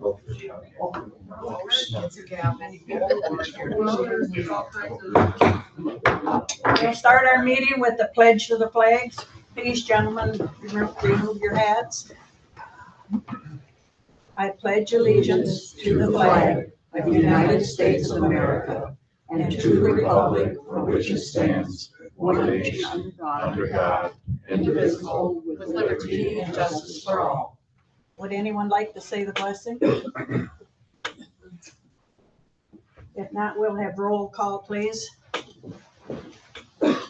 We'll start our meeting with the pledge to the flags. Please, gentlemen, remove your hats. I pledge allegiance to the flag of the United States of America and to the republic for which it stands, one nation, under God, indivisible, with liberty and justice for all. Would anyone like to say the blessing? If not, we'll have roll call, please. Let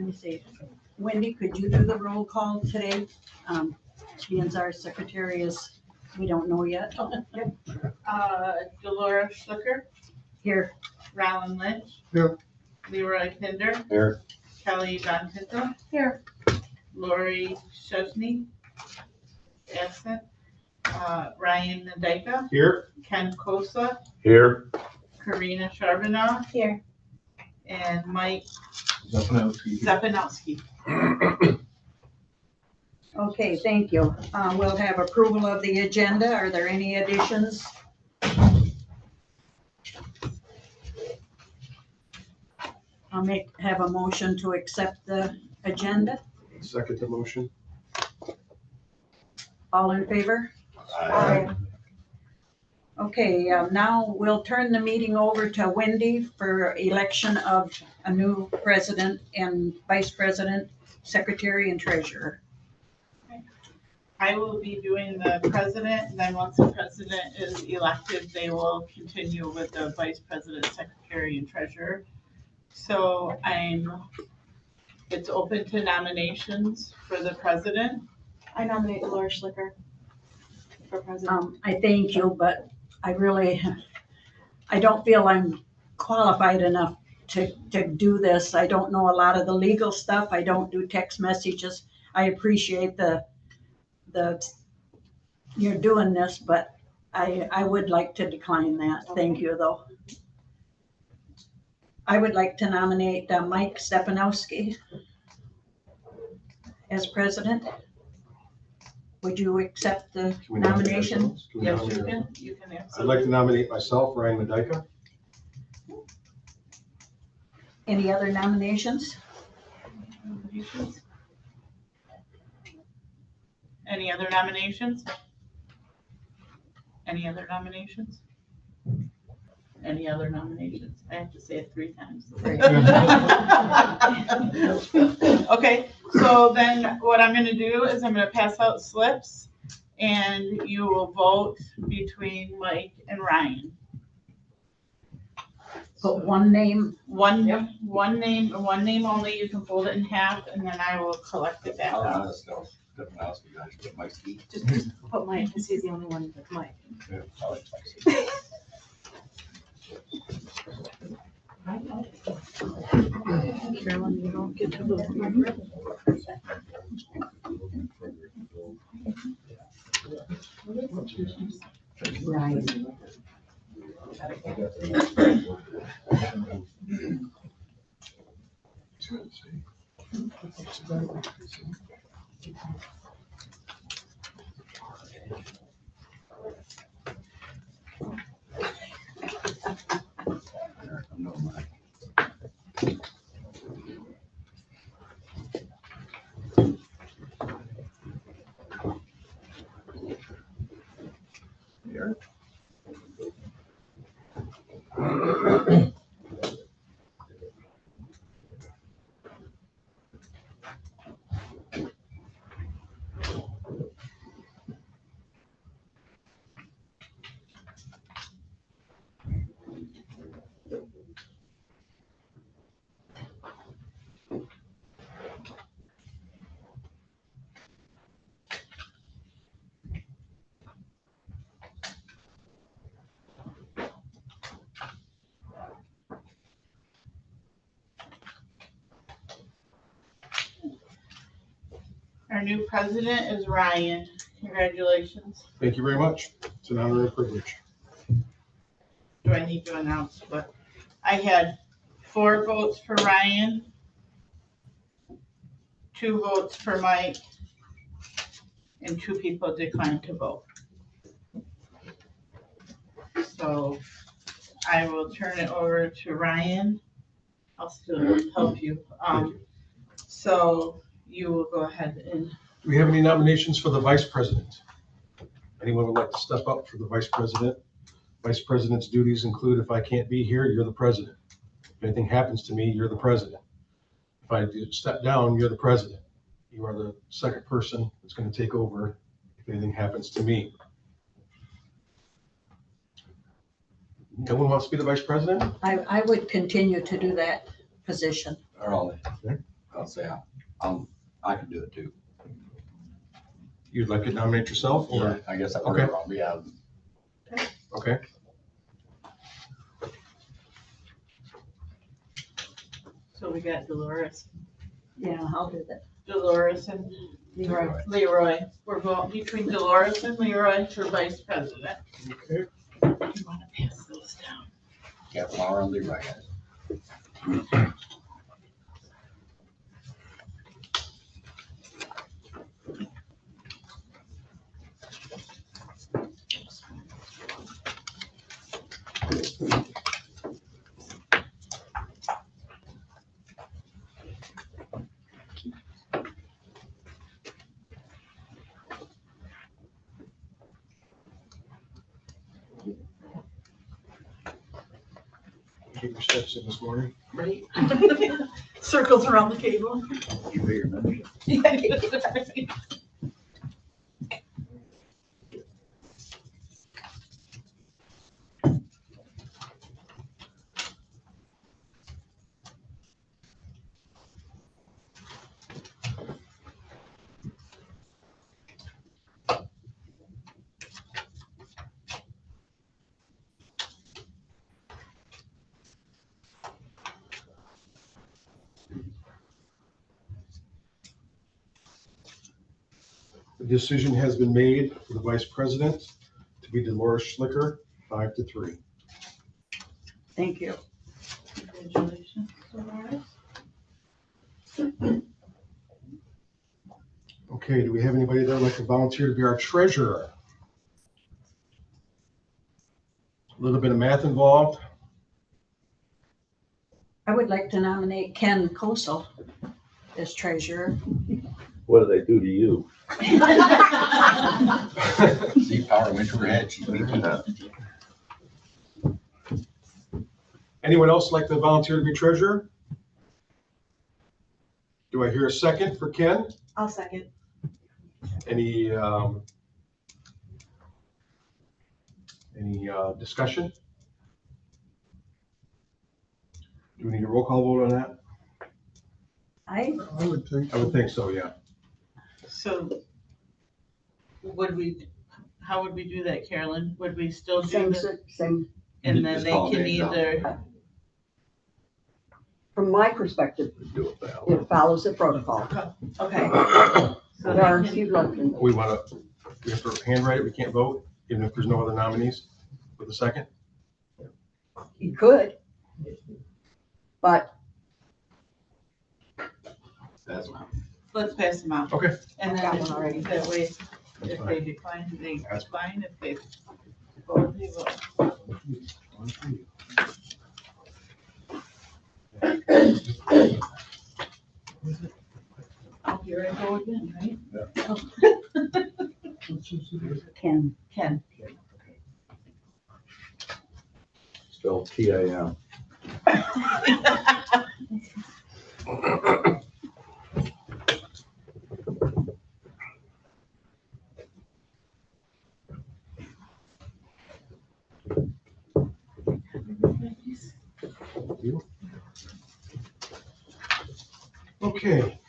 me see. Wendy, could you do the roll call today? Being our secretary is, we don't know yet. Dolores Schlicker, Here. Rylan Lynch. Here. Leroy Pinder. Here. Kelly Van Pinto. Here. Lori Chesney. Absent. Ryan Nadeka. Here. Ken Kosa. Here. Karina Charbonneau. Here. And Mike Definitely. Zepanowski. Okay, thank you. We'll have approval of the agenda. Are there any additions? Have a motion to accept the agenda. Second the motion. All in favor? Aye. Okay, now we'll turn the meeting over to Wendy for election of a new president and vice president, secretary, and treasurer. I will be doing the president, and then once the president is elected, they will continue with the vice president, secretary, and treasurer. So it's open to nominations for the president. I nominate Dolores Schlicker for president. I thank you, but I don't feel I'm qualified enough to do this. I don't know a lot of the legal stuff. I don't do text messages. I appreciate you're doing this, but I would like to decline that. Thank you, though. I would like to nominate Mike Stepanowski as president. Would you accept the nomination? Yes, you can I'd absolutely. like to nominate myself, Ryan Medika. Any other nominations? Any other nominations? Any other nominations? Any other nominations? I have to say it 3 times. Okay, so then what I'm gonna do is I'm gonna pass out slips and you will vote between Mike and Ryan. Put one name. One name only, you can fold it in half and then I will collect it back up. Just put Mike, because he's the only one that's Mike. Carolyn, you don't get to vote. Right. Our new president is Ryan. Congratulations. Thank you very much. It's an honor and privilege. Do I need to announce what? I had 4 votes for Ryan, 2 votes for Mike, and 2 people declined to vote. So I will turn it over to Ryan. I'll still help you. So you will go ahead and, Do we have any nominations for the vice president? Anyone would like to step up for the vice president? Vice president's duties include if I can't be here, you're the president. If anything happens to me, you're the president. If I do step down, you're the president. You are the second person that's going to take over if anything happens to me. No one wants to be the vice president? I would continue to do that position. Or I'll say I can do it too. You'd like to nominate yourself or? I guess I put Okay. it wrong, yeah. Okay. so we got Dolores. Yeah, I'll do that. Dolores and Leroy. Leroy. We're voting between Dolores and Leroy for vice president. Okay. You want to pass those down? Yeah, flower on the right. Get your steps in this morning. Right. Circles around the table. You pay your membership. The decision has been made for the vice president to be Dolores Schlicker, 5-3. Thank you. Congratulations, Dolores. Okay, do we have anybody that would like to volunteer to be our treasurer? A little bit of math involved. I would like to nominate Ken Kosel as treasurer. What do they do to you? See, power went to her head, she beat me. Anyone else like to volunteer to be treasurer? Do I hear a second for Ken? I'll second. Any discussion? Do we need a roll call vote on that? I would think so, yeah. So how would we do that, Carolyn? Would we still do the, same. and then Just they call can names out. either, From my perspective, Do it that it follows the protocol. okay. So There are a they can, few left. We want to, we have to handwrite it, we can't vote, even if there's no other nominees for the second? You could, but That's one. let's pass them out. Okay. And Got then one already. that way, if they decline, they decline. If they vote, they vote. Oh, here I go again, right? Ken. Ken. Spelled T-I-M. Okay.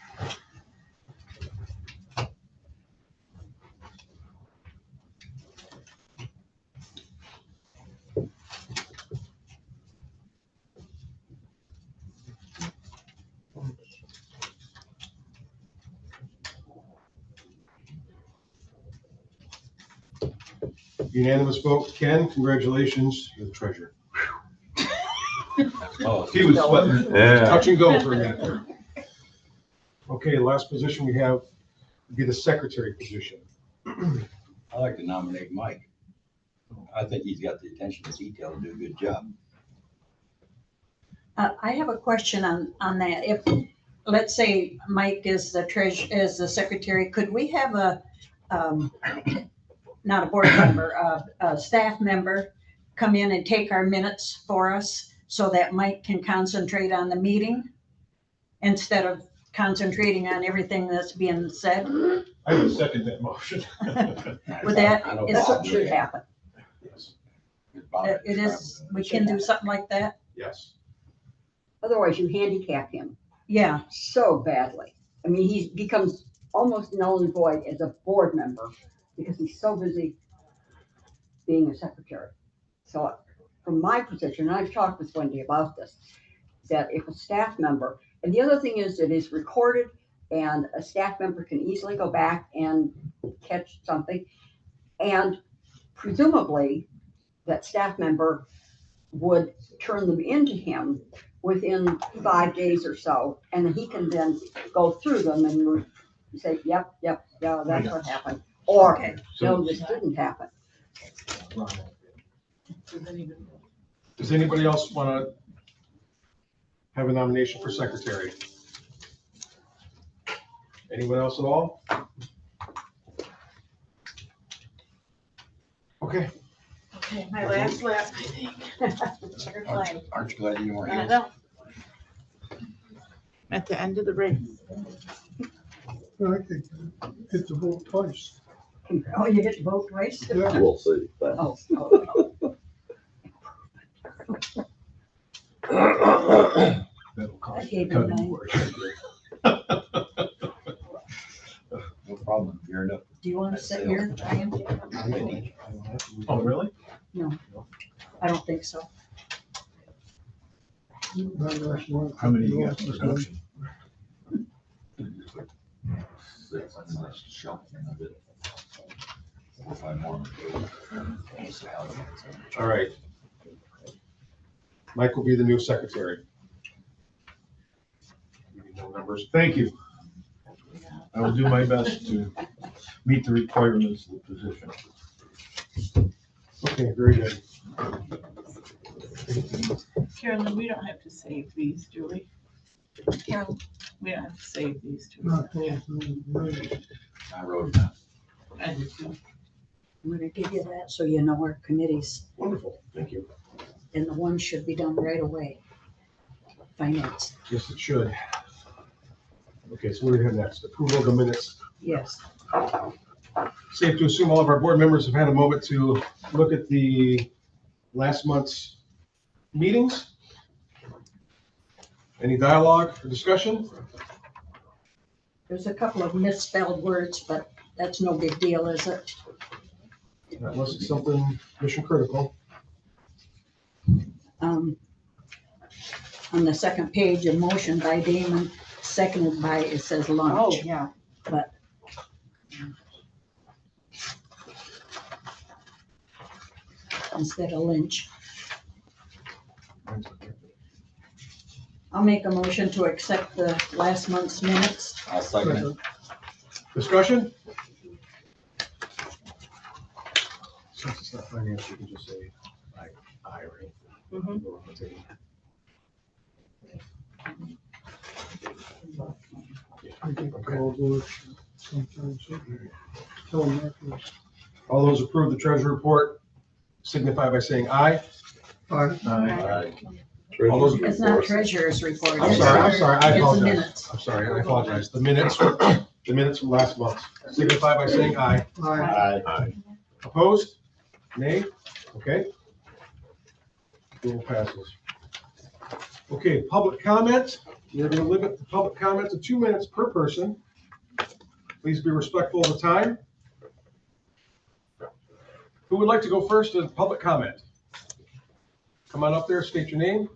Unanimous vote. Ken, congratulations, you're the treasurer. Oh, He was sweating, Yeah. touch and go for a minute there. Okay, last position we have would be the secretary position. I'd like to nominate Mike. I think he's got the attention to detail to do a good job. I have a question on that. If, let's say Mike is is the secretary, could we have not a board member, a staff member come in and take our minutes for us so that Mike can concentrate on the meeting instead of concentrating on everything that's being said? I would second that motion. Would that- I know That's Bob what should would. happen. Yes, Bob would It is, describe we can do something like that? yes. Otherwise, you handicap him Yeah, so badly. I mean, he becomes almost null and void as a board member because he's so busy being a secretary. So from my position, and I've talked with Wendy about this, that if a staff member, and the other thing is it is recorded and a staff member can easily go back and catch something. And presumably that staff member would turn them into him within 5 days or so. And he can then go through them and say, yep, yeah, that's what happened. Or, okay. no, this didn't happen. Does anybody else want to have a nomination for secretary? Anyone else at all? Okay, Okay, my last lap, I think. Checkered flag. Aren't you glad you weren't I here? know. At the end of the race. I think hit the vote twice. Oh, you get to vote twice? Yeah. We'll see. But Oh, oh, that'll I cost gave you a him ton mine. more. No problem. You're enough. Do you want to sit here, Ryan? Oh, really? I don't think so. How many you got? All right. Mike will be the new secretary. No numbers. Thank you. I will do my best to meet the requirements of the position. Okay, very good. Carolyn, we don't have to save these, do we? Carol, We don't have to save these, do Not we? those, no. I wrote it down. I do too. I'm gonna give you that so you know our committees, Wonderful. Thank you. and the one should be done right away. Finance, Yes, it should. Okay, so what do we have next? Approval of the minutes. yes. Safe to assume all of our board members have had a moment to look at the last month's meetings. Any dialogue or discussion? There's a couple of misspelled words, but that's no big deal, is it? Unless it's something mission critical. On the second page, a motion by Damon, seconded by, it says oh, lunch, yeah. but. Instead of lynch. I'll make a motion to accept the last month's minutes. I'll second it. Discussion? Since it's not finance, you can just say aye, right? Mhm. I get called work sometimes. Tell them afterwards. All those approve the treasury report signify by saying aye. Aye. All those, It's not treasurer's report. I'm it's sorry, I it's the apologize. minutes. I'm sorry, I apologize. The minutes from last month signify by saying aye. Aye. Opposed? Nay? Okay. Rule passes. Okay, public comment. We're going to limit the public comment to 2 minutes per person. Please be respectful of the time. Who would like to go first in public comment? Come on up there, state your name,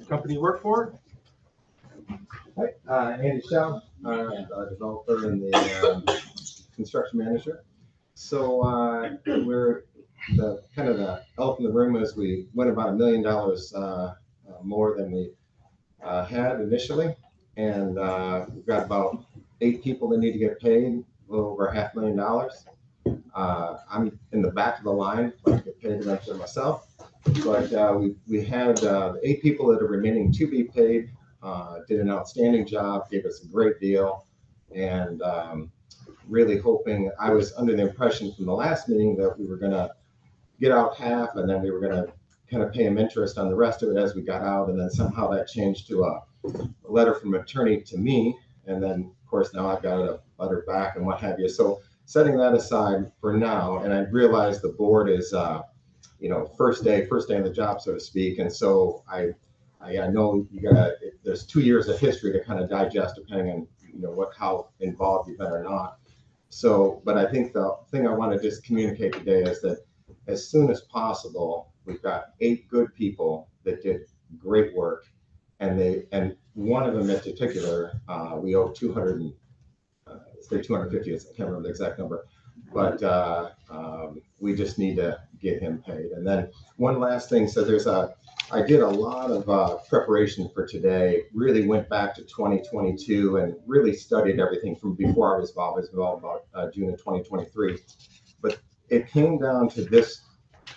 company you work for. Hi, Andy Shaw, developer and the construction manager. So we're the kind of the elephant in the room is we went about $1 million more than we had initially, and we've got about 8 people that need to get paid, a little over $500,000. I'm in the back of the line, I get paid eventually myself. But we had 8 people that are remaining to be paid, did an outstanding job, gave us a great deal. And really hoping, I was under the impression from the last meeting that we were gonna get out half and then we were gonna kind of pay them interest on the rest of it as we got out. And then somehow that changed to a letter from attorney to me. And then of course now I've got a letter back and what have you. So setting that aside for now, and I realize the board is, first day on the job, so to speak. And so I know there's 2 years of history to kind of digest depending on, how involved you've been or not. So, but I think the thing I want to just communicate today is that as soon as possible, we've got 8 good people that did great work. And one of them in particular, we owe 250, I can't remember the exact number, but we just need to get him paid. And then one last thing, so I did a lot of preparation for today, really went back to 2022 and really studied everything from before I was involved. I was involved about June of 2023. But it came down to this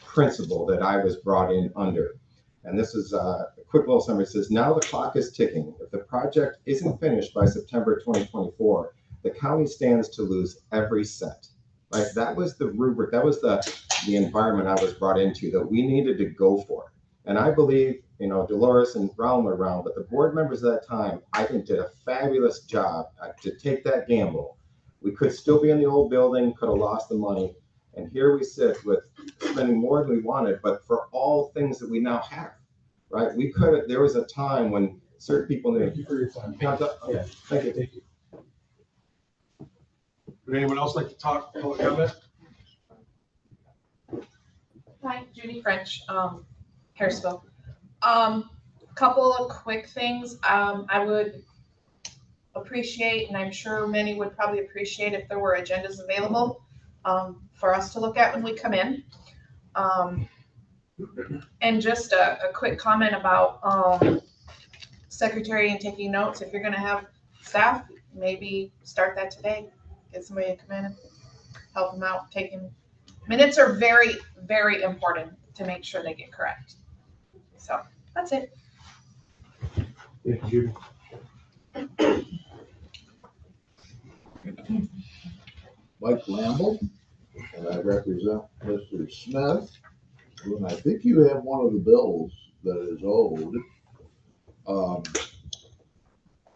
principle that I was brought in under. And this is a quick little summary. It says, now the clock is ticking. If the project isn't finished by September 2024, the county stands to lose every cent. Right? That was the rubric, that was the environment I was brought into that we needed to go for. And I believe, Dolores and Raul were around, but the board members at that time, I think did a fabulous job to take that gamble. We could still be in the old building, could have lost the money. And here we sit with spending more than we wanted, but for all things that we now have, right? We could have, there was a time when certain people knew. Thank you for your time. Yeah, thank you. Thank you. Would anyone else like to talk, public comment? Hi, Judy French, Harrisville. Couple of quick things. I would appreciate, and I'm sure many would probably appreciate if there were agendas available for us to look at when we come in. And just a quick comment about secretary and taking notes. If you're going to have staff, maybe start that today. Get somebody to come in and help them out. Taking minutes are very, very important to make sure they get correct. So that's it. Thank you. Mike Lamble, and I represent Mr. Smith. And I think you have one of the bills that is owed.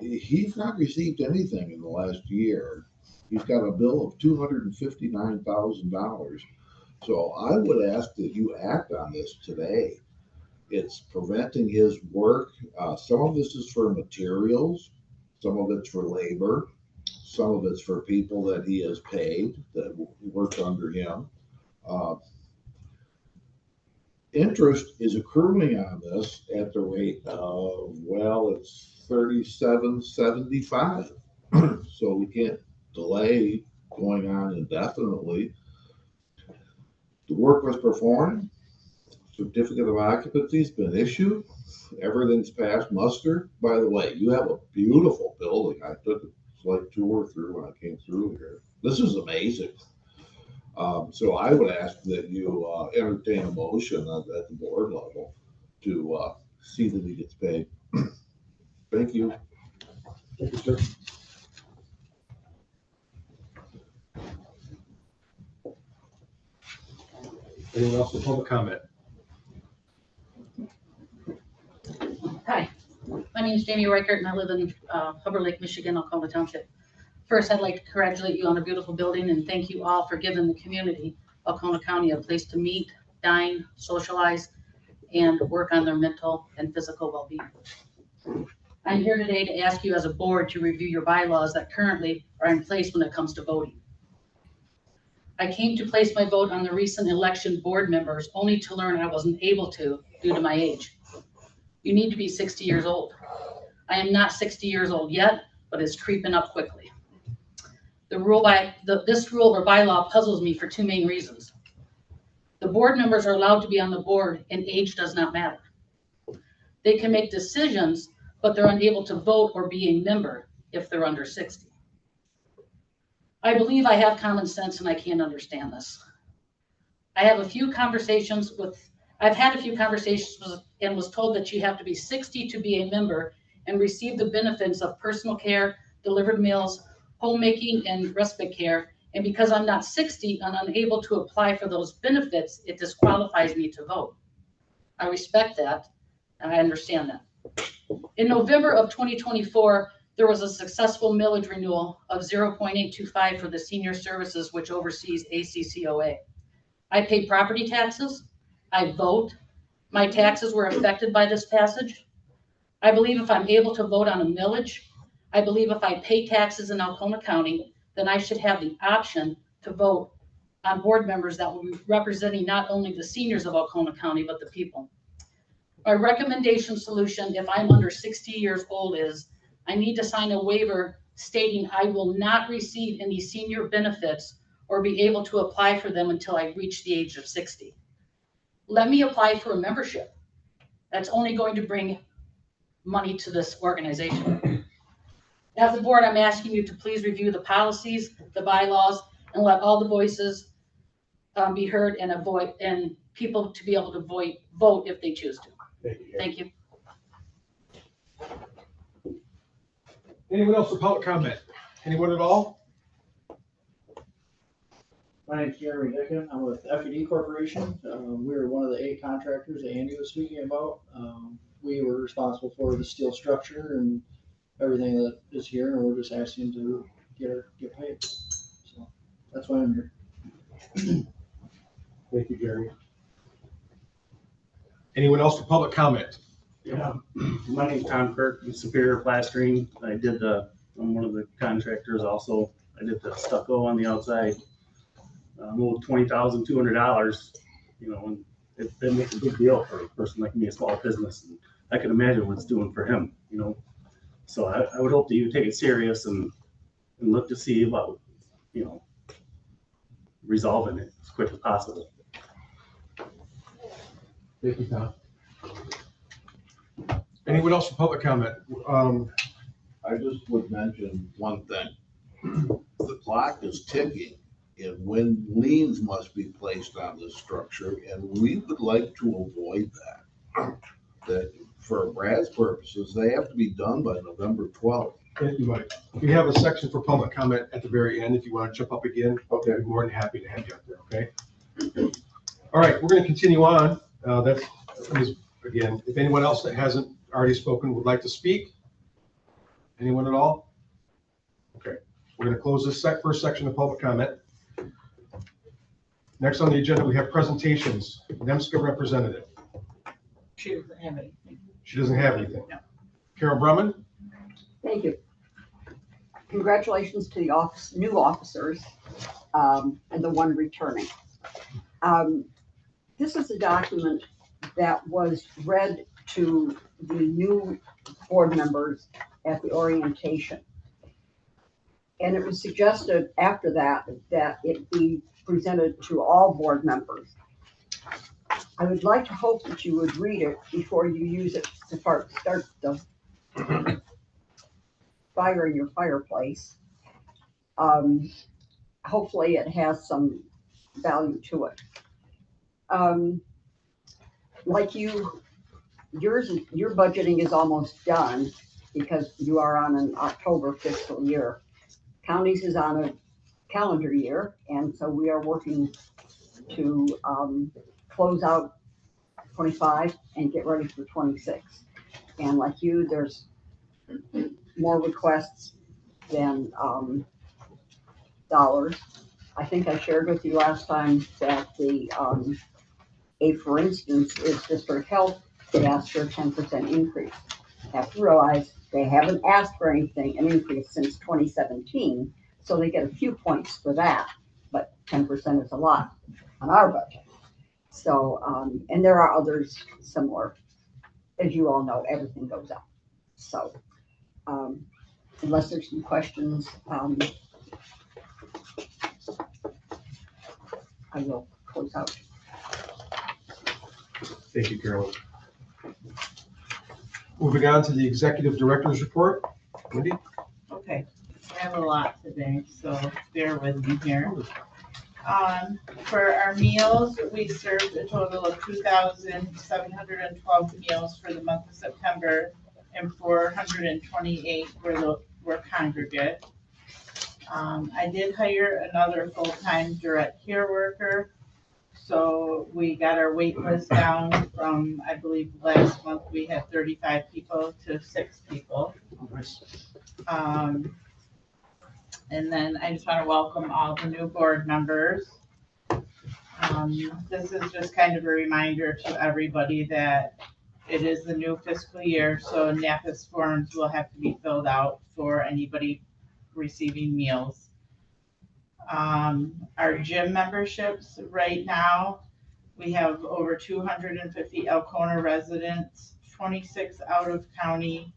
He's not received anything in the last year. He's got a bill of $259,000. So I would ask that you act on this today. It's preventing his work. Some of this is for materials, some of it's for labor, some of it's for people that he has paid that work under him. Interest is accruing on this at the rate of, it's $37.75. So we can't delay going on indefinitely. The work was performed. Certificate of occupancy has been issued. Everything's passed muster. By the way, you have a beautiful building. I took a slight tour through when I came through here. This is amazing. So I would ask that you entertain a motion at the board level to see that he gets paid. Thank you. Thank you, sir. Anyone else with public comment? Hi, my name is Jamie Reichert and I live in Hubbard Lake, Michigan, Alcona Township. First, I'd like to congratulate you on a beautiful building and thank you all for giving the community, Alcona County, a place to meet, dine, socialize, and work on their mental and physical well-being. I'm here today to ask you as a board to review your bylaws that currently are in place when it comes to voting. I came to place my vote on the recent election board members only to learn I wasn't able to due to my age. You need to be 60 years old. I am not 60 years old yet, but it's creeping up quickly. This rule or bylaw puzzles me for 2 main reasons. The board members are allowed to be on the board and age does not matter. They can make decisions, but they're unable to vote or be a member if they're under 60. I believe I have common sense and I can't understand this. I've had a few conversations and was told that you have to be 60 to be a member and receive the benefits of personal care, delivered meals, homemaking, and respite care. And because I'm not 60 and unable to apply for those benefits, it disqualifies me to vote. I respect that, and I understand that. In November of 2024, there was a successful millage renewal of 0.825 for the senior services, which oversees ACCOA. I pay property taxes. I vote. My taxes were affected by this passage. I believe if I'm able to vote on a millage, I believe if I pay taxes in Alcona County, then I should have the option to vote on board members that will be representing not only the seniors of Alcona County, but the people. My recommendation solution, if I'm under 60 years old, is I need to sign a waiver stating I will not receive any senior benefits or be able to apply for them until I reach the age of 60. Let me apply for a membership. That's only going to bring money to this organization. As a board, I'm asking you to please review the policies, the bylaws, and let all the voices be heard and people to be able to vote if they choose to. Thank you. Anyone else for public comment? Anyone at all? My name's Jeremy Dickon. I'm with FED Corporation. We're one of the 8 contractors that Andy was speaking about. We were responsible for the steel structure and everything that is here, and we're just asking to get paid. So that's why I'm here. Thank you, Jeremy. Anyone else for public comment? Yeah, my name's Tom Kirk, I'm Superior Plastering. I'm one of the contractors also. I did the stucco on the outside. I'm owed $20,200, and it makes a big deal for a person like me, a small business. And I can imagine what it's doing for him, So I would hope that you take it serious and look to see about, resolving it as quick as possible. Thank you, Tom. Anyone else for public comment? I just would mention one thing. The clock is ticking, and when liens must be placed on this structure, and we would like to avoid that. That for Brad's purposes, they have to be done by November 12th. Thank you, Mike. We have a section for public comment at the very end. If you want to jump up again, Okay. I'd be more than happy to have you up there, okay? All right, we're going to continue on. Again, if anyone else that hasn't already spoken would like to speak? Anyone at all? Okay, we're going to close this first section of public comment. Next on the agenda, we have presentations. NEMSCA representative. She doesn't have anything. She doesn't have anything. No. Carol Brumman? Thank you. Congratulations to the new officers and the one returning. This is a document that was read to the new board members at the orientation. And it was suggested after that it be presented to all board members. I would like to hope that you would read it before you use it to start the fire in your fireplace. Hopefully it has some value to it. Like your budgeting is almost done because you are on an October fiscal year. Counties is on a calendar year, and so we are working to close out 25 and get ready for 26. And like you, there's more requests than dollars. I think I shared with you last time that for instance, is District Health. They asked for a 10% increase. You have to realize they haven't asked for an increase since 2017, so they get a few points for that, but 10% is a lot on our budget. So, and there are others similar. As you all know, everything goes up. So, unless there's some questions, I will close out. Thank you, Carolyn. Moving on to the executive director's report. Wendy? Okay. have a lot today, so bear with me here. For our meals, we served a total of 2,712 meals for the month of September, and 428 were congregate. I did hire another full-time direct care worker, so we got our wait list down from, I believe, last month we had 35 people to 6 people. And then I just want to welcome all the new board members. This is just kind of a reminder to everybody that it is the new fiscal year, so NAPIS forms will have to be filled out for anybody receiving meals. Our gym memberships right now, we have over 250 Alcona residents, 26 out of county,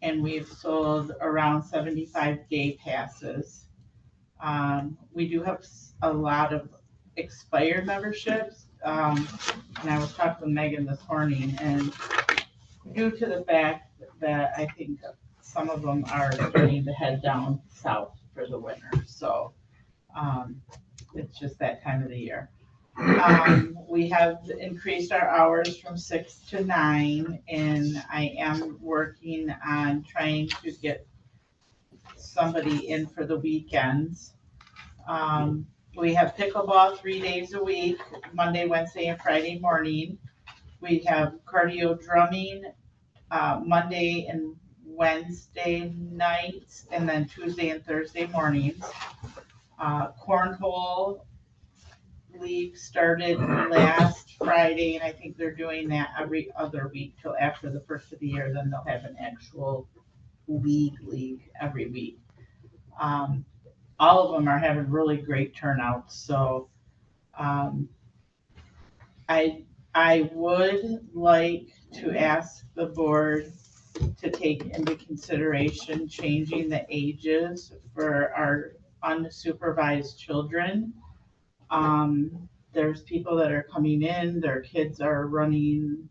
and we've sold around 75 day passes. We do have a lot of expired memberships, and I was talking with Megan this morning, and due to the fact that I think some of them are starting to head down south for the winter, so it's just that time of the year. We have increased our hours from 6 to 9, and I am working on trying to get somebody in for the weekends. We have pickleball 3 days a week, Monday, Wednesday, and Friday morning. We have cardio drumming Monday and Wednesday nights, and then Tuesday and Thursday mornings. Cornhole league started last Friday, and I think they're doing that every other week till after the first of the year. Then they'll have an actual league every week. All of them are having really great turnouts. So I would like to ask the board to take into consideration changing the ages for our unsupervised children. There's people that are coming in, their kids are running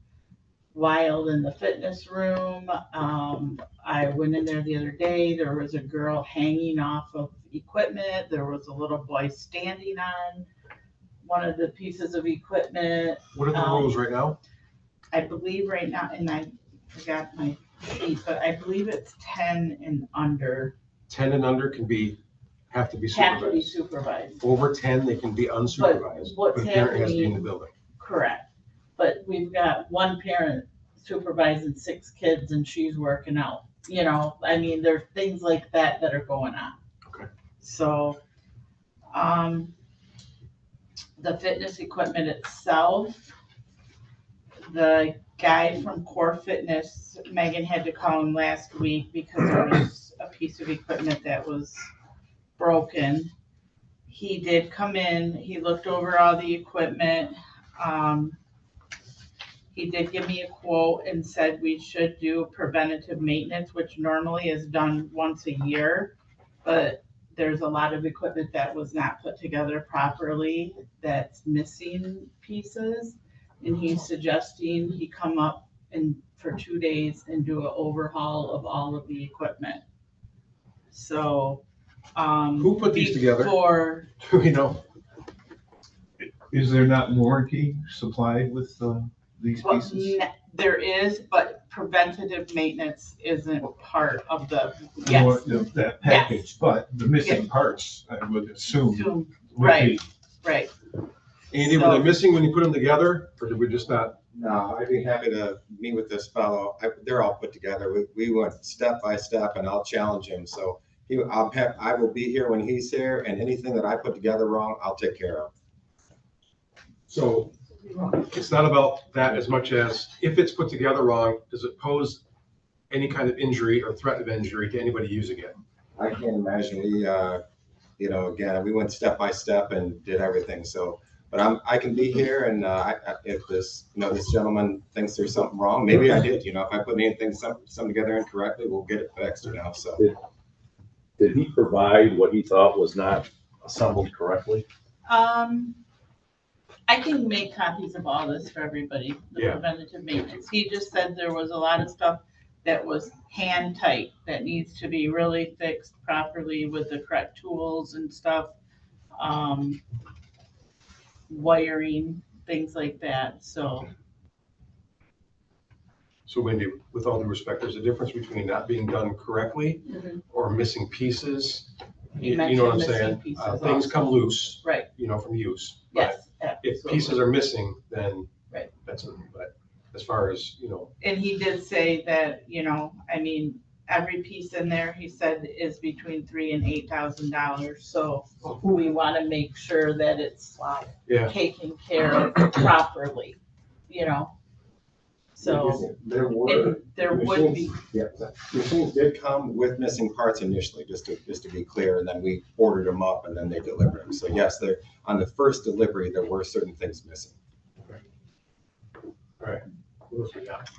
wild in the fitness room. I went in there the other day, there was a girl hanging off of equipment, there was a little boy standing on one of the pieces of equipment. What are the rules right now? I believe right now, and I forgot my sheet, but I believe it's 10 and under. 10 and under have to be Have to be supervised. supervised. Over 10, they can be unsupervised, but what's a parent has to be in the happening- building. Correct. But we've got one parent supervising 6 kids and she's working out. You know, I mean, there's things like that that are going on. Okay. So, the fitness equipment itself, the guy from Core Fitness, Megan had to call him last week because there was a piece of equipment that was broken. He did come in, he looked over all the equipment. He did give me a quote and said we should do preventative maintenance, which normally is done once a year, but there's a lot of equipment that was not put together properly that's missing pieces. And he's suggesting he come up for 2 days and do an overhaul of all of the equipment. So, Who put these together? before- Do we know? Is there not warranty supplied with these Well, pieces? there is, but preventative maintenance isn't part of the, Or yes. that package, but the missing parts, I would assume, Assume, would right. be. Right. Andy, were they missing when you put them together, or did we just not? No, I'd be happy to meet with this fellow. They're all put together. We went step by step, and I'll challenge him. So I will be here when he's here, and anything that I put together wrong, I'll take care of. So it's not about that as much as if it's put together wrong, does it pose any kind of injury or threat of injury to anybody using it? I can't imagine. Again, we went step by step and did everything. So, but I can be here, and if this gentleman thinks there's something wrong, maybe I did. If I put something together incorrectly, we'll get it fixed. So. Did he provide what he thought was not assembled correctly? I can make copies of all this for everybody, the Yeah. preventative maintenance. He just said there was a lot of stuff that was hand tight, that needs to be really fixed properly with the correct tools and stuff. Wiring, things like that, so. So Wendy, with all due respect, there's a difference between not being done correctly or missing pieces. You know what I'm mentioned saying? missing pieces Things also. come loose, Right, you know, from use. But yes, if absolutely. pieces are missing, then Right. that's, but as far as, you know, And he did say that, you know, I mean, every piece in there, he said, is between $3,000 and $8,000. So we want to make sure that it's taken care of properly, you know? So There were. there would be, Yeah, machines did come with missing parts initially, just to be clear, and then we ordered them up and then they delivered them. So yes, there, on the first delivery, there were certain things missing. all right. What else we got?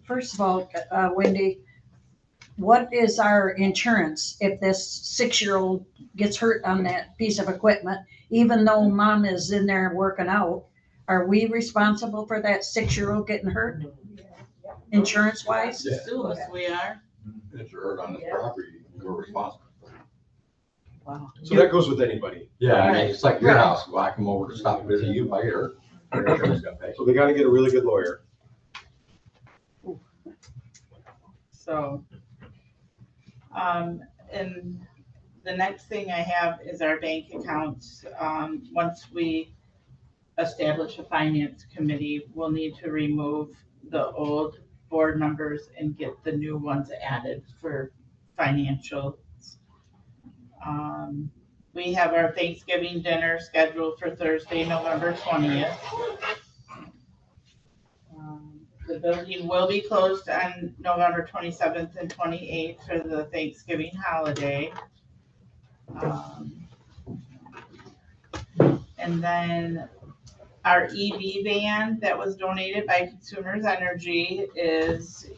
First of all, Wendy, what is our insurance if this 6-year-old gets hurt on that piece of equipment, even though mom is in there working out? Are we responsible for that 6-year-old getting hurt? Insurance wise? yes, we are. If you're hurt on this property, you're responsible. Wow. So that goes with anybody. Yeah, I mean, it's like your house, well, I come over to stop visiting you, if I get hurt, your insurance got paid. So they gotta get a really good lawyer. So, and the next thing I have is our bank accounts. Once we establish a finance committee, we'll need to remove the old board members and get the new ones added for financials. We have our Thanksgiving dinner scheduled for Thursday, November 20th. The building will be closed on November 27th and 28th for the Thanksgiving holiday. And then our EV van that was donated by Consumers Energy is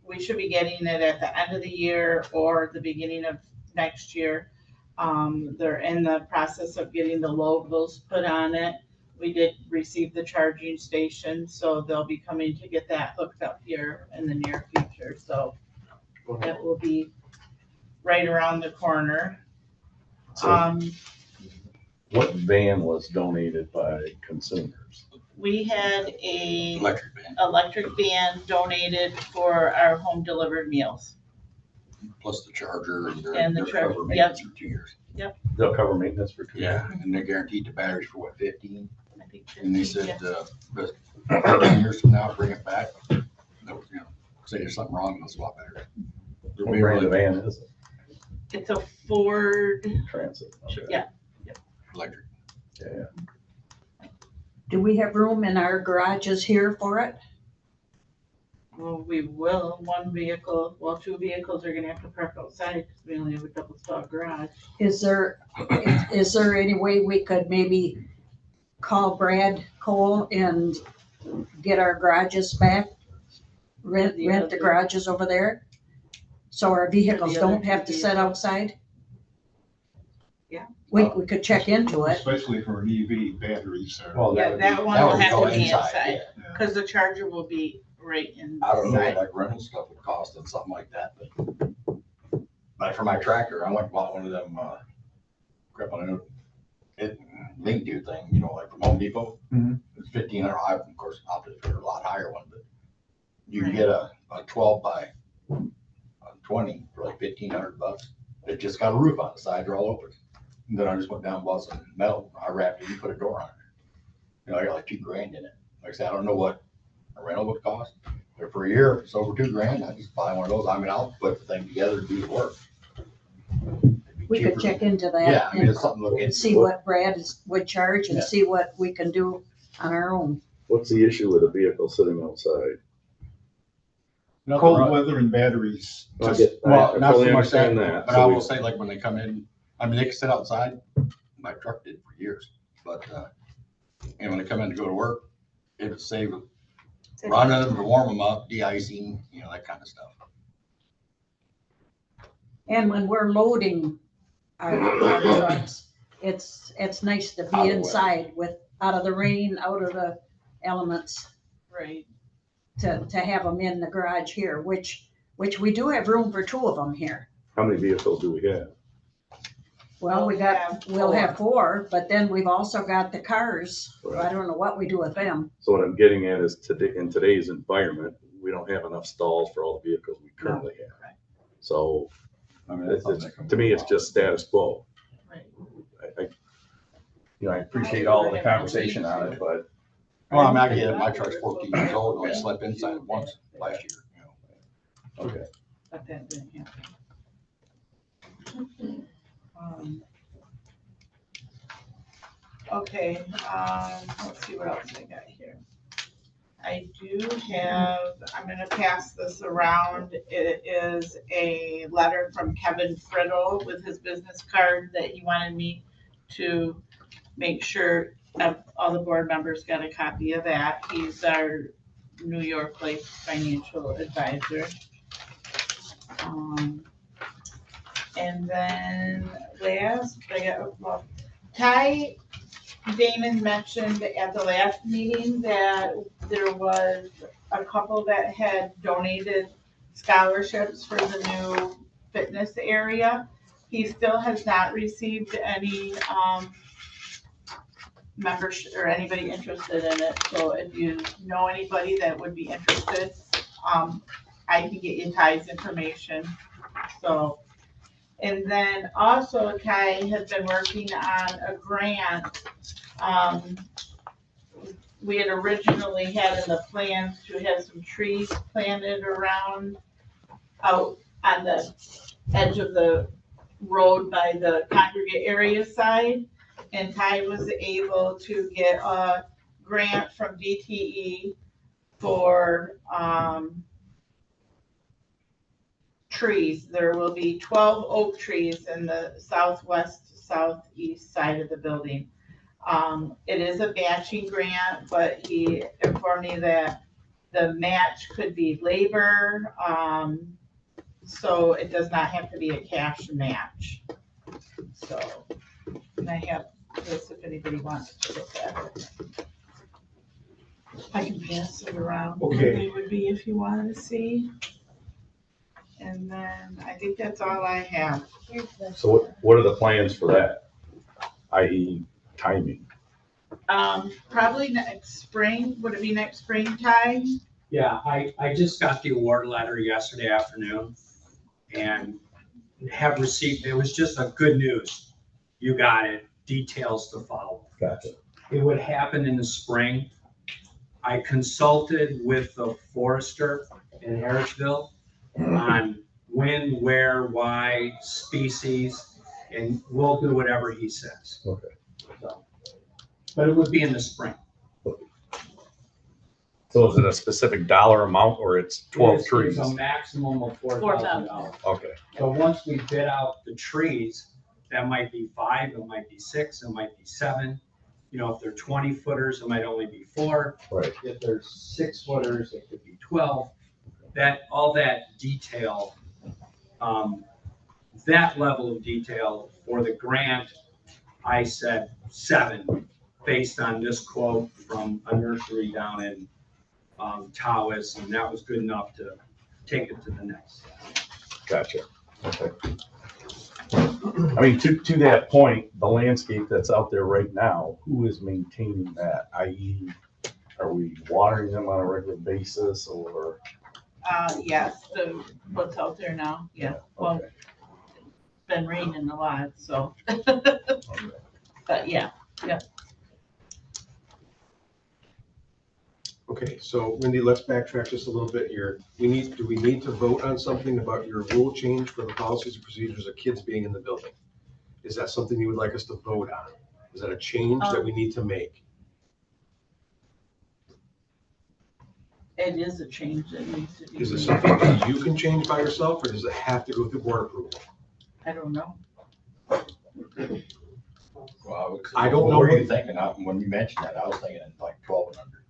we should be getting it at the end of the year or the beginning of next year. They're in the process of getting the logos put on it. We did receive the charging station, so they'll be coming to get that hooked up here in the near future. So that will be right around the corner. So what van was donated by Consumers? We had a Electric van, donated for our home delivered meals. plus the charger and And the their charger, cover maintenance for 2 years. They'll cover maintenance for 2 years. Yeah, and they're guaranteed the batteries for what, 15? I think And they 15, said, yeah. but 10 years from now, bring it back. That was, you know, say there's something wrong, they'll swap batteries. They're What being brand of really van is it? It's a Ford, Transit. Okay. yeah. electric. Yeah. Do we have room in our garages here for it? Well, we will, two vehicles are gonna have to park outside because we only have a double stall garage. Is there any way we could maybe call Brad Cole and get our garages back? Rent the garages over there? So our vehicles don't have to sit outside? Yeah. We could check into it. Especially for an EV batteries. Well, Yeah, would that be- one will would have go to be inside, inside, yeah. because the charger will be right I don't know what inside. like rental stuff would cost and something like that, but like for my tractor, I went and bought one of them, crap, I don't know, lean-to thing, you know, like from Home Depot. Mhm. It's 1,500, I, of course, opted for a lot higher one, but you can get a 12 by 20 for like $1,500. It just got a roof on the side, they're all open. And then I just went down and bought some metal, I wrapped it and put a door on it. You know, I got like $2,000 in it. Like I said, I don't know what a rental would cost, but for a year, if it's over $2,000, I just buy one of those. I mean, I'll put the thing together and do the work. It'd be We could cheaper. check into that. Yeah, I mean, it's something to look and into. see what Brad would charge and Yeah. see what we can do on our own. What's the issue with a vehicle sitting outside? Cold weather and batteries. I Just- get- Well, I not fully so much that, understand that. but I will say, like, when they come in, I mean, they can sit outside, my truck did for years, but, and when they come in to go to work, it would save running them to warm them up, de-icing, you know, that kind of stuff. And when we're loading our trucks, it's nice to Out of be the weather. inside with, out of the rain, out of the elements. Right. to have them in the garage here, which we do have room for 2 of them here. How many vehicles do we have? Well, we'll have 4, but then we've also got the cars. I don't know what we do with them. So what I'm getting at is today, in today's environment, we don't have enough stalls for all the vehicles we currently have. So I mean, to me, it's just status quo. Right. I appreciate all of the conversation on it, but. Well, I mean, I get it, my truck's 14 years old, and I slept inside it once last year, Okay. But that didn't happen. Okay, let's see what else I got here. I do have, I'm gonna pass this around. It is a letter from Kevin Friddle with his business card that he wanted me to make sure all the board members got a copy of that. He's our New York Life financial advisor. And then last, Ty Damon mentioned at the last meeting that there was a couple that had donated scholarships for the new fitness area. He still has not received any membership or anybody interested in it. So if you know anybody that would be interested, I can get you Ty's information. So, and then also Ty has been working on a grant. We had originally had in the plans to have some trees planted around out on the edge of the road by the congregate area side. And Ty was able to get a grant from DTE for trees. There will be 12 oak trees in the southeast side of the building. It is a matching grant, but he informed me that the match could be labor, so it does not have to be a cash match. So, and I have this if anybody wants to look at it. I can pass it around. Okay. It would be if you wanted to see. And then I think that's all I have. So what are the plans for that? I.e. timing? Probably next spring. Would it be next springtime? Yeah, I just got the award letter yesterday afternoon and have received, it was just a good news. You got it, details to follow. Gotcha. It would happen in the spring. I consulted with the forester in Harrisville on when, where, why, species, and we'll do whatever he says. Okay. So, but it would be in the spring. So is it a specific dollar amount or it's 12 trees? It's a maximum of $4,000. Okay. So once we bid out the trees, that might be 5, it might be 6, it might be 7. You know, if they're 20 footers, it might only be 4. Right. If there's 6 footers, it could be 12. That, all that detail, that level of detail for the grant, I said 7, based on this quote from a nursery down in Tawas, and that was good enough to take it to the next. Gotcha. Okay. I mean, to that point, the landscape that's out there right now, who is maintaining that? I.e., are we watering them on a regular basis or? Yes, what's out there now, yeah. Well, Okay. it's been raining a lot, so. But yeah, yeah. Okay, so Wendy, let's backtrack just a little bit here. Do we need to vote on something about your rule change for the policies and procedures of kids being in the building? Is that something you would like us to vote on? Is that a change that we need to make? It is a change that needs to be. Is it something that you can change by yourself or does it have to go through board approval? I don't know. Well, I don't know What were you what- thinking? When you mentioned that, I was thinking like 1,200.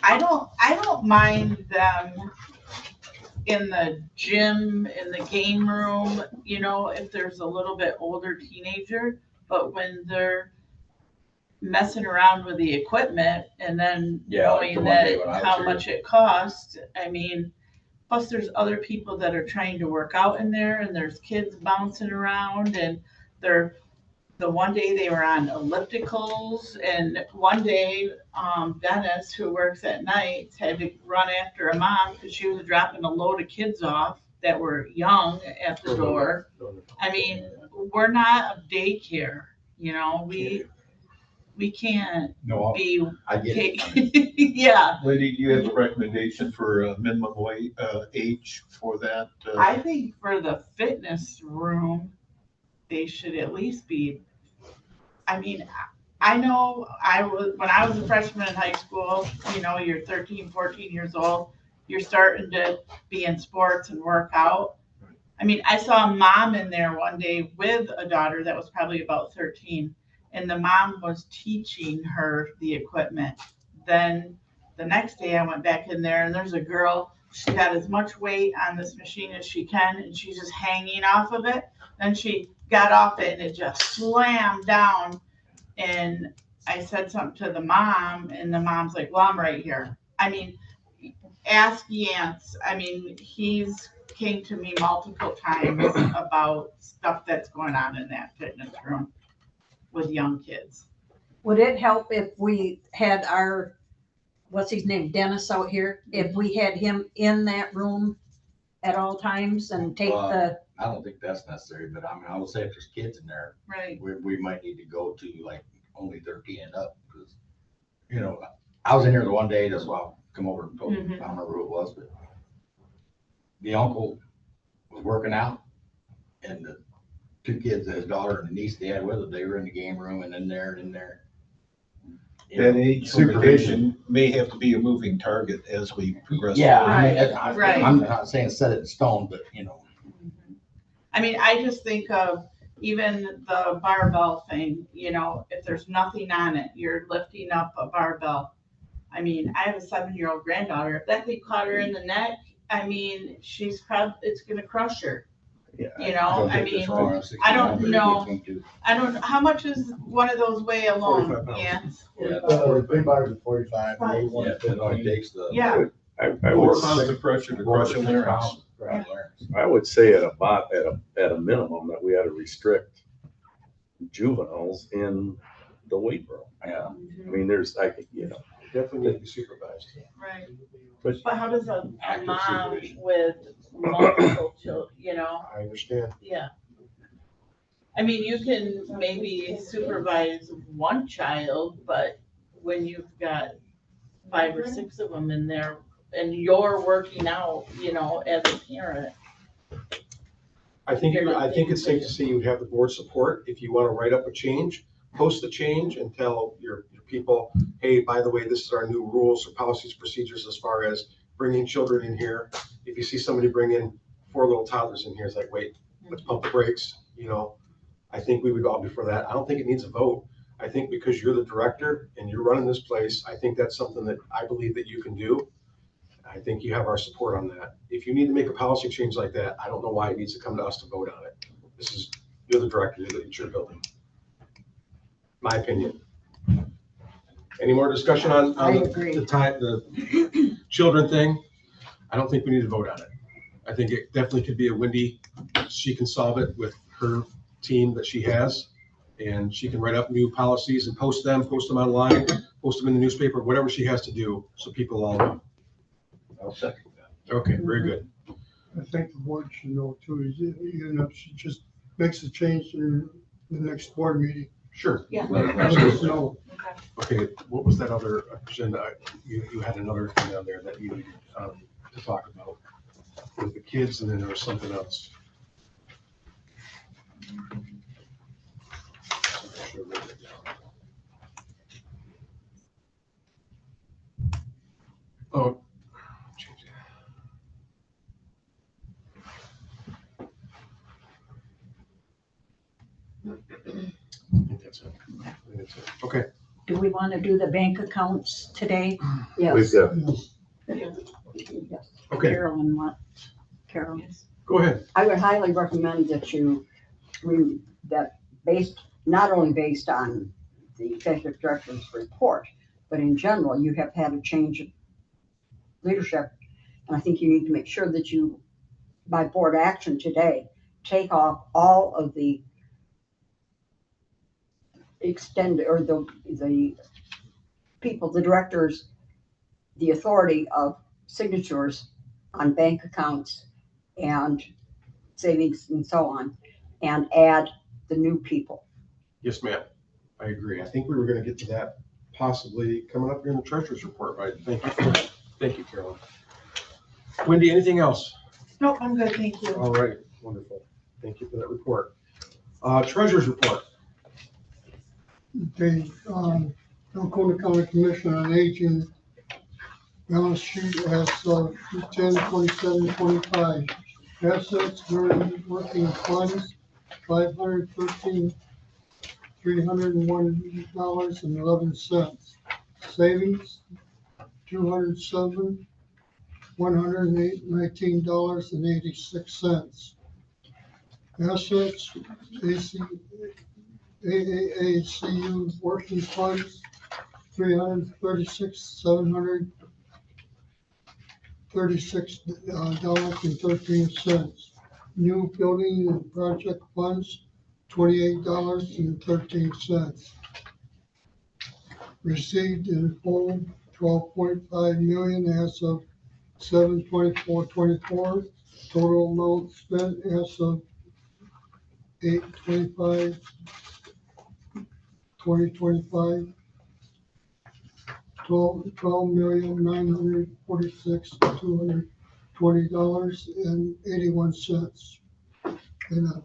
I don't mind them in the gym, in the game room, you know, if there's a little bit older teenager, but when they're messing around with the equipment and then Yeah, like the knowing one day that when I was how here. much it costs. I mean, plus there's other people that are trying to work out in there and there's kids bouncing around and the one day they were on ellipticals and one day, Dennis, who works at night, had to run after a mom because she was dropping a load of kids off that were young at the door. I mean, we're not a daycare, you know, we can't No, be, I get it. yeah. Lady, do you have a recommendation for a minimum age for that? I think for the fitness room, they should at least be, I mean, I know when I was a freshman in high school, you know, you're 13, 14 years old, you're starting to be in sports and work out. I mean, I saw a mom in there one day with a daughter that was probably about 13, and the mom was teaching her the equipment. Then the next day I went back in there and there's a girl, she got as much weight on this machine as she can and she's just hanging off of it. Then she got off it and it just slammed down. And I said something to the mom and the mom's like, well, I'm right here. I mean, ask Yance. I mean, he's came to me multiple times about stuff that's going on in that fitness room with young kids. Would it help if we had our, what's his name, Dennis out here? If we had him in that room at all times and take the, I don't think that's necessary, but I mean, I would say if there's kids in there, right? We might need to go to like only 13 and up, because, you know, I was in here the one day, that's why I'll come over and told, I don't remember who it was, but the uncle was working out and the two kids, his daughter and the niece they had with them, they were in the game room and in there and in there. You That know, age supervision may have to be a moving target as we progress. Yeah, forward. Right. I'm not saying set it in stone, but you know. I mean, I just think of even the barbell thing, you know, if there's nothing on it, you're lifting up a barbell. I mean, I have a 7-year-old granddaughter. If that thing caught her in the neck, I mean, she's probably, it's gonna crush her. Yeah. You know, I mean, I don't know, how much is one of those weigh alone? 45 pounds. Yeah. Three bars are 45. Right. Yeah, it only takes the. Yeah. I More would, constant pressure to crush a larynx. I would say at a minimum that we ought to restrict juveniles in the weight room. Yeah. I mean, you know. Definitely need to be supervised. Right. But But how does a Active mom supervision. with multiple children, you know? I understand. Yeah. I mean, you can maybe supervise one child, but when you've got 5 or 6 of them in there and you're working out, you know, as a parent. I think it's safe to say you have the board support. If you want to write up a change, post the change and tell your people, hey, by the way, this is our new rules or policies, procedures as far as bringing children in here. If you see somebody bring in 4 little toddlers in here, it's like, wait, let's pump the brakes, you know. I think we would all be for that. I don't think it needs a vote. I think because you're the director and you're running this place, I think that's something that I believe that you can do. I think you have our support on that. If you need to make a policy change like that, I don't know why it needs to come to us to vote on it. You're the director, it's your building. My opinion. Any more discussion on the children thing? I don't think we need to vote on it. I think it definitely could be a Wendy. She can solve it with her team that she has. And she can write up new policies and post them online, post them in the newspaper, whatever she has to do, so people all know. I'll second that. Okay, very good. I think the board should know too, is even if she just makes a change to the next board meeting. Sure. Yeah. Let us know. Okay, what was that other agenda? You had another thing down there that you needed to talk about with the kids, and then there was something else. Oh. I think that's it. Okay. do we want to do the bank accounts today? We've got, Okay, Carolyn, Carol? go ahead. I would highly recommend that that based, not only based on the executive director's report. But in general, you have had a change of leadership. And I think you need to make sure that you, by board action today, take off all of the extended, or the people, the directors, the authority of signatures on bank accounts and savings and so on, and add the new people. Yes, ma'am. I agree. I think we were gonna get to that possibly coming up here in the treasurer's report, right? Thank you, Carolyn. Wendy, anything else? Nope, I'm good, thank you. All right, wonderful. Thank you for that report. Treasurer's report. Okay, Alcona County Commission on Aging balance sheet as of 10/27/25. Assets, working funds, $513,301.11. Savings, $207,108.19.86. Assets, AAACU working funds, $336,736.13. New building and project funds, $28.13. Received in full, 12.5 million as of 7/24/24. Total amount spent as of 8/25/2025. $12,946,220.81.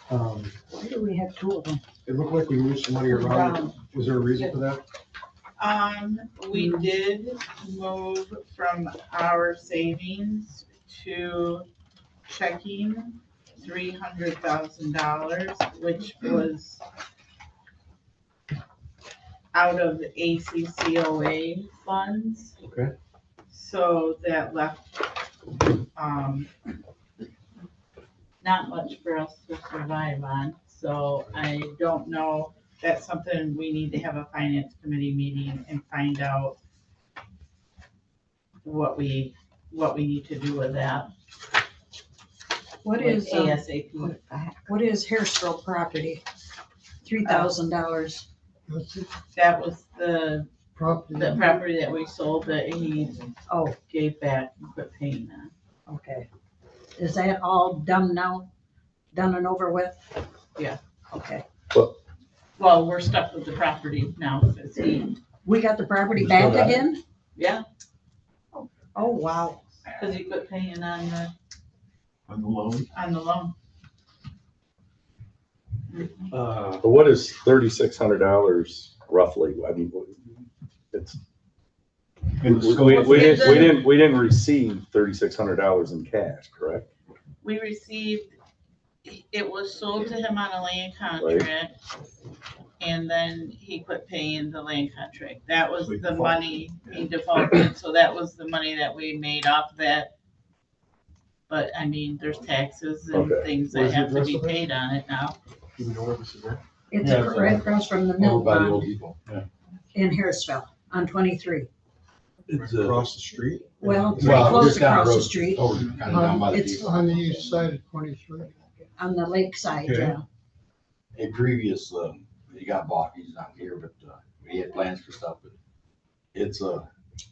Why do we have two of them? It looked like we moved some money around. Was there a reason for that? We did move from our savings to checking $300,000, which was out of the ACCOA funds. Okay. So that left, not much for us to survive on. So I don't know, that's something we need to have a finance committee meeting and find out what we need to do with that. What is, ASAP? what is Hairstro property? $3,000. That was the Property. property that we sold that he gave back and quit paying on. Okay. Is that all done now? Done and over with? Yeah. Okay. Well, we're stuck with the property now, because We got the property back again? yeah, Oh, wow. because he quit paying on the loan. But what is $3,600 roughly? I mean, it's, we didn't receive $3,600 in cash, correct? We received, it was sold to him on a land contract, and then he quit paying the land contract. That was the money he defaulted, so that was the money that we made off that. But I mean, there's taxes and things that have to be paid on it now. Do we know where this is at? It's right across from the mill Over by the old pond depot. in Harrisville on 23. It's across the street? Well, pretty close across the street. Oh, kind of down by the It's depot. On the east side of 23. on the lakeside, Okay. yeah. A previous, he got bought, he's not here, but, he had plans for stuff, but it's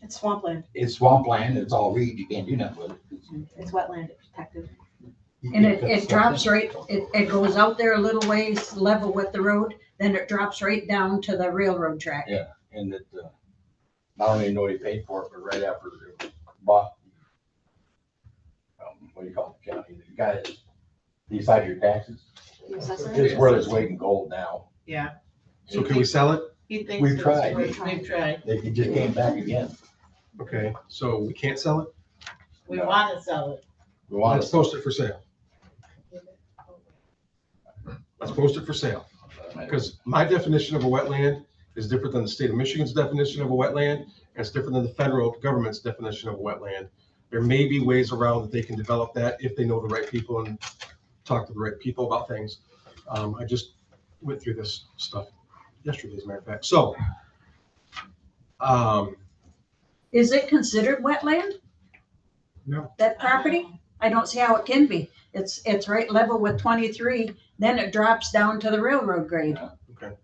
swampland. it's swampland, it's all reed, you can't do nothing with it. It's wetland protected. And it drops right, it goes out there a little ways, level with the road, then it drops right down to the railroad track. Yeah, and it, I don't even know what he paid for it, but right after it was bought, what do you call it, county, the guy that decides your taxes, The assessor? it's where there's weight in gold now. Yeah. So can we sell it? He thinks We've it's tried. worth- We've tried. They just came back again. Okay, so we can't sell it? We want to sell it. We want Let's to, post it for sale. Let's post it for sale. Because my definition of a wetland is different than the state of Michigan's definition of a wetland, and it's different than the federal government's definition of a wetland. There may be ways around that they can develop that if they know the right people and talk to the right people about things. I just went through this stuff yesterday, as a matter of fact. So, Is it considered wetland? No. That property? I don't see how it can be. It's right level with 23, then it drops down to the railroad grade. Okay.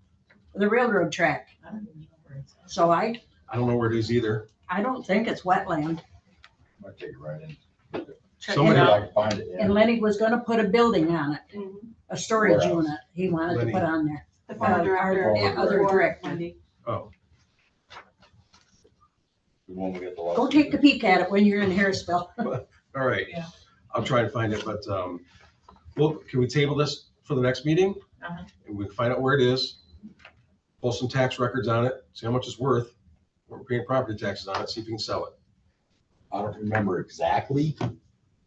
The railroad track. So I I don't know where it is either. don't think it's wetland. Might take it right in. Somebody- If I can find it, yeah. And Lenny was gonna put a building on it, a storage Where else? unit he wanted to Lenny. put on there. The former director. Our other Or director. Wendy. Oh, When we get the Go take a peek at it when you're in Harrisville. all right. Yeah. I'll try and find it, but, well, can we table this for the next meeting? Uh-huh. And we can find out where it is, pull some tax records on it, see how much it's worth, what we're paying property taxes on it, see if we can sell it. I don't remember exactly,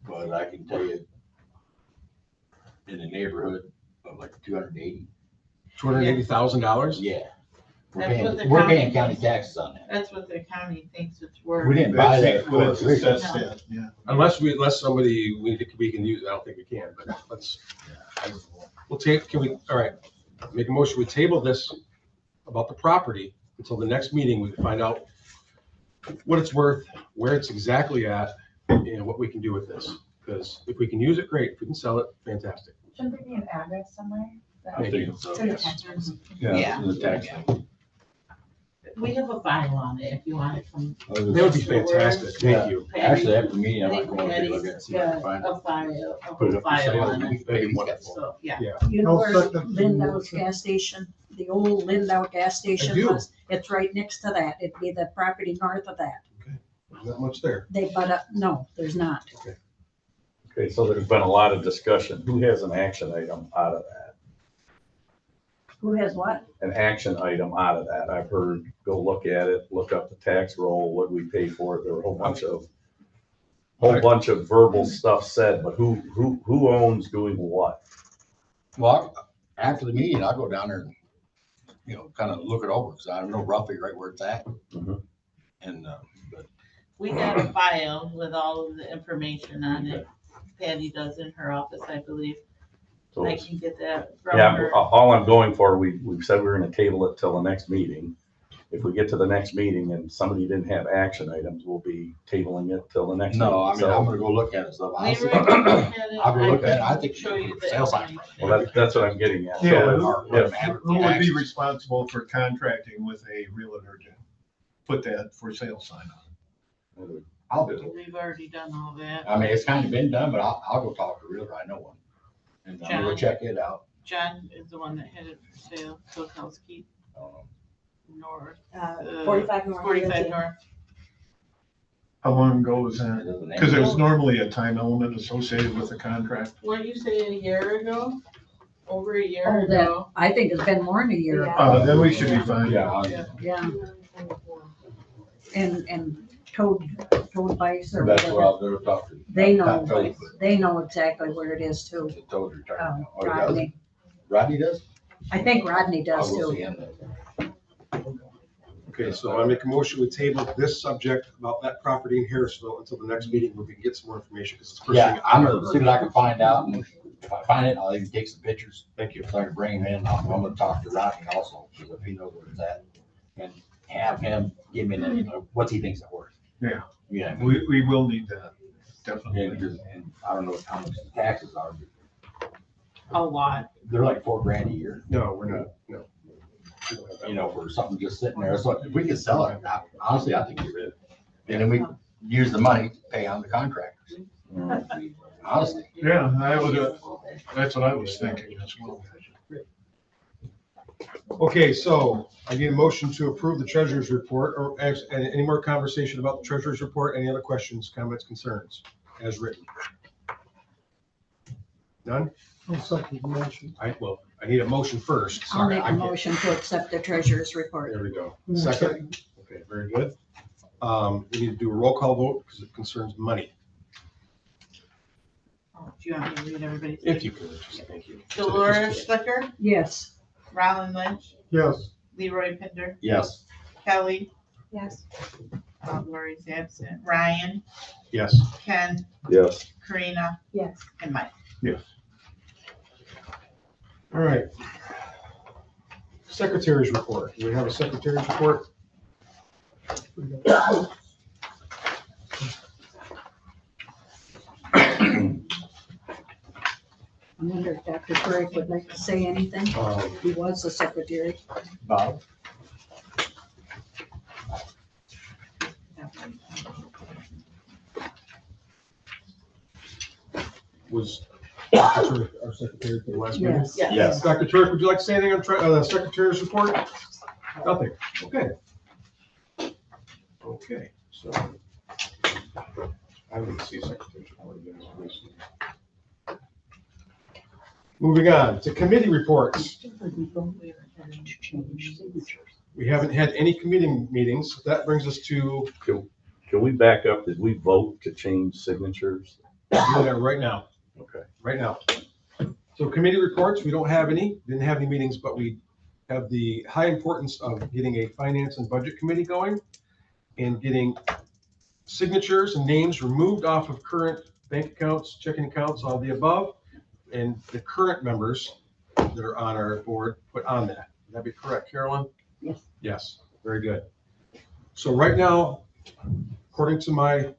but I can tell you in the neighborhood of like 280. $280,000? Yeah. We're That's what the paying, we're county- paying county taxes on that. That's what the county thinks it's worth. We didn't buy that. Well, it's assessed No. at, yeah. Unless somebody, we can use, I don't think we can, but let's, we'll take, can we, all right, make a motion, we table this about the property until the next meeting, we can find out what it's worth, where it's exactly at, and what we can do with this. Because if we can use it, great. If we can sell it, fantastic. Shouldn't there be an address somewhere? Thank you. To the taxers. Yeah. The tax. We have a file on it if you want it from. That would be fantastic, thank you. Actually, after the meeting, I I might think go over there, Patty's look at it, see if I can got find it. a file, a Put it whole up for file sale. on it. That'd be wonderful. So, yeah. You know I'll where second the Lindau's motion. gas station, the old Lindau gas station do. was? It's right next to that. It'd be the property north of that. There's not much there. They butt up, no, there's not. Okay, so there's been a lot of discussion. Who has an action item out of that? Who has what? An action item out of that? I've heard, go look at it, look up the tax roll, what we pay for it. There were a whole bunch of verbal stuff said, but who owns doing what? Well, after the meeting, I'll go down there and, you know, kind of look it over, because I know roughly right where it's at. Mhm. And, but We got a file with all of the information on it. Patty does in her office, I believe. So I can get that from yeah, her. all I'm going for, we've said we're gonna table it till the next meeting. If we get to the next meeting and somebody didn't have action items, we'll be tabling it till the next meeting. no, I mean, I'm gonna go look at it, so honestly, Leroy can look at it. I'll go look at it. I can think show you the sales sign. information. Well, that's what I'm getting at. So Yeah, if- who would be responsible for contracting with a realtor to put that for sale sign on? I'll do it. We've already done all that. I mean, it's kind of been done, but I'll go talk to a realtor. I know one. And I'm gonna John. check it out. John is the one that had it for sale, Sokolsky North. 45 North. 45 North. How long ago was that? It doesn't Because end. there's normally a time element associated with the contract. What did you say, a year ago? Over a year Oh, that, ago? I think it's been more than a year. Then we should be fine. Yeah, Yeah. And Toad Vice or that's what whatever, I'll do, talk to. they Not know, Toad, they know exactly where it is too. but Toad retired Oh, now. Oh, he does? Rodney. Rodney does? I think Rodney I'll does go see too. him then. Okay, so I make a motion, we table this subject about that property in Harrisville until the next meeting where we can get some more information. 'Cause it's the first Yeah, thing I'm I've gonna ever see heard. what I can find out, and if I find it, I'll even take some pictures. Thank you. So I can bring him in. I'm gonna talk to Rodney also, because if he knows where it's at, and have him give me, you know, what he thinks it's worth. Yeah, Yeah. we will need that, And, definitely. and I don't know how much the taxes are, but A lot. they're like $4,000 a year, No, we're not, no. you know, for something just sitting there. So if we could sell it, honestly, I think get rid of it. And then we use the money to pay on the contractors. Honestly. Yeah, that's what I was thinking as well. Okay, so I need a motion to approve the treasurer's report, or any more conversation about the treasurer's report? Any other questions, comments, concerns as written? None? I'll second the motion. Well, I need a motion first. I'll Sorry, make I a can't- motion to accept the treasurer's report. There we go. Second? Okay, very good. We need to do a roll call vote because it concerns money. Oh, do you want me to read everybody's? If you could, just thank you. Dolores Schlicker, Yes. Roland Lynch, Yes. Leroy Pinder, Yes. Kelly, Yes. Lori's absent, Ryan, Yes. Ken, Yes. Karina, Yes. and Mike. Yes. All right. Secretary's report. Do we have a secretary's report? I wonder if Dr. Turek would like to say anything. He was the secretary. Bob? Was Dr. Turek our secretary for the last meeting? Yes. Yes. Dr. Turek, would you like to say anything on the secretary's report? Nothing. Okay. Okay, so I didn't see secretary's report again. Moving on to committee reports. We haven't had any committee meetings. That brings us to Can we back up? Did we vote to change signatures? doing that right now. Okay. Right now. So committee reports, we don't have any, didn't have any meetings, but we have the high importance of getting a finance and budget committee going and getting signatures and names removed off of current bank accounts, checking accounts, all the above, and the current members that are on our board put on that. Would that be correct, Carolyn? Yes. Yes, very good. So right now, according to my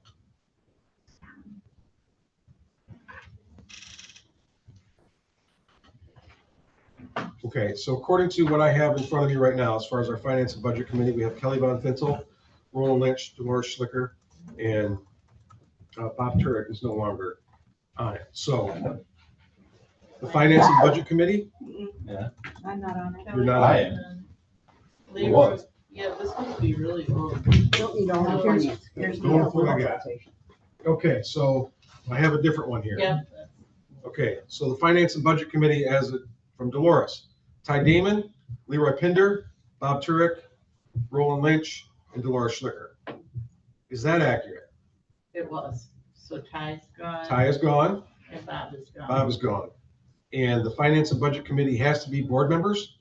okay, so according to what I have in front of me right now, as far as our finance and budget committee, we have Kelly Von Fintel, Roland Lynch, Dolores Schlicker, and Bob Turek is no longer on it. So the finance and budget committee, I'm not on it. you're not on it. Labor, yeah, this would be really old. Don't need all the Here's- finance. here's Go with what I got. Okay, so I have a different one here. Yeah. Okay, so the finance and budget committee from Dolores, Ty Damon, Leroy Pinder, Bob Turek, Roland Lynch, and Dolores Schlicker. Is that accurate? It was. So Ty's gone. Ty is gone, And Bob is gone. Bob is gone. And the finance and budget committee has to be board members?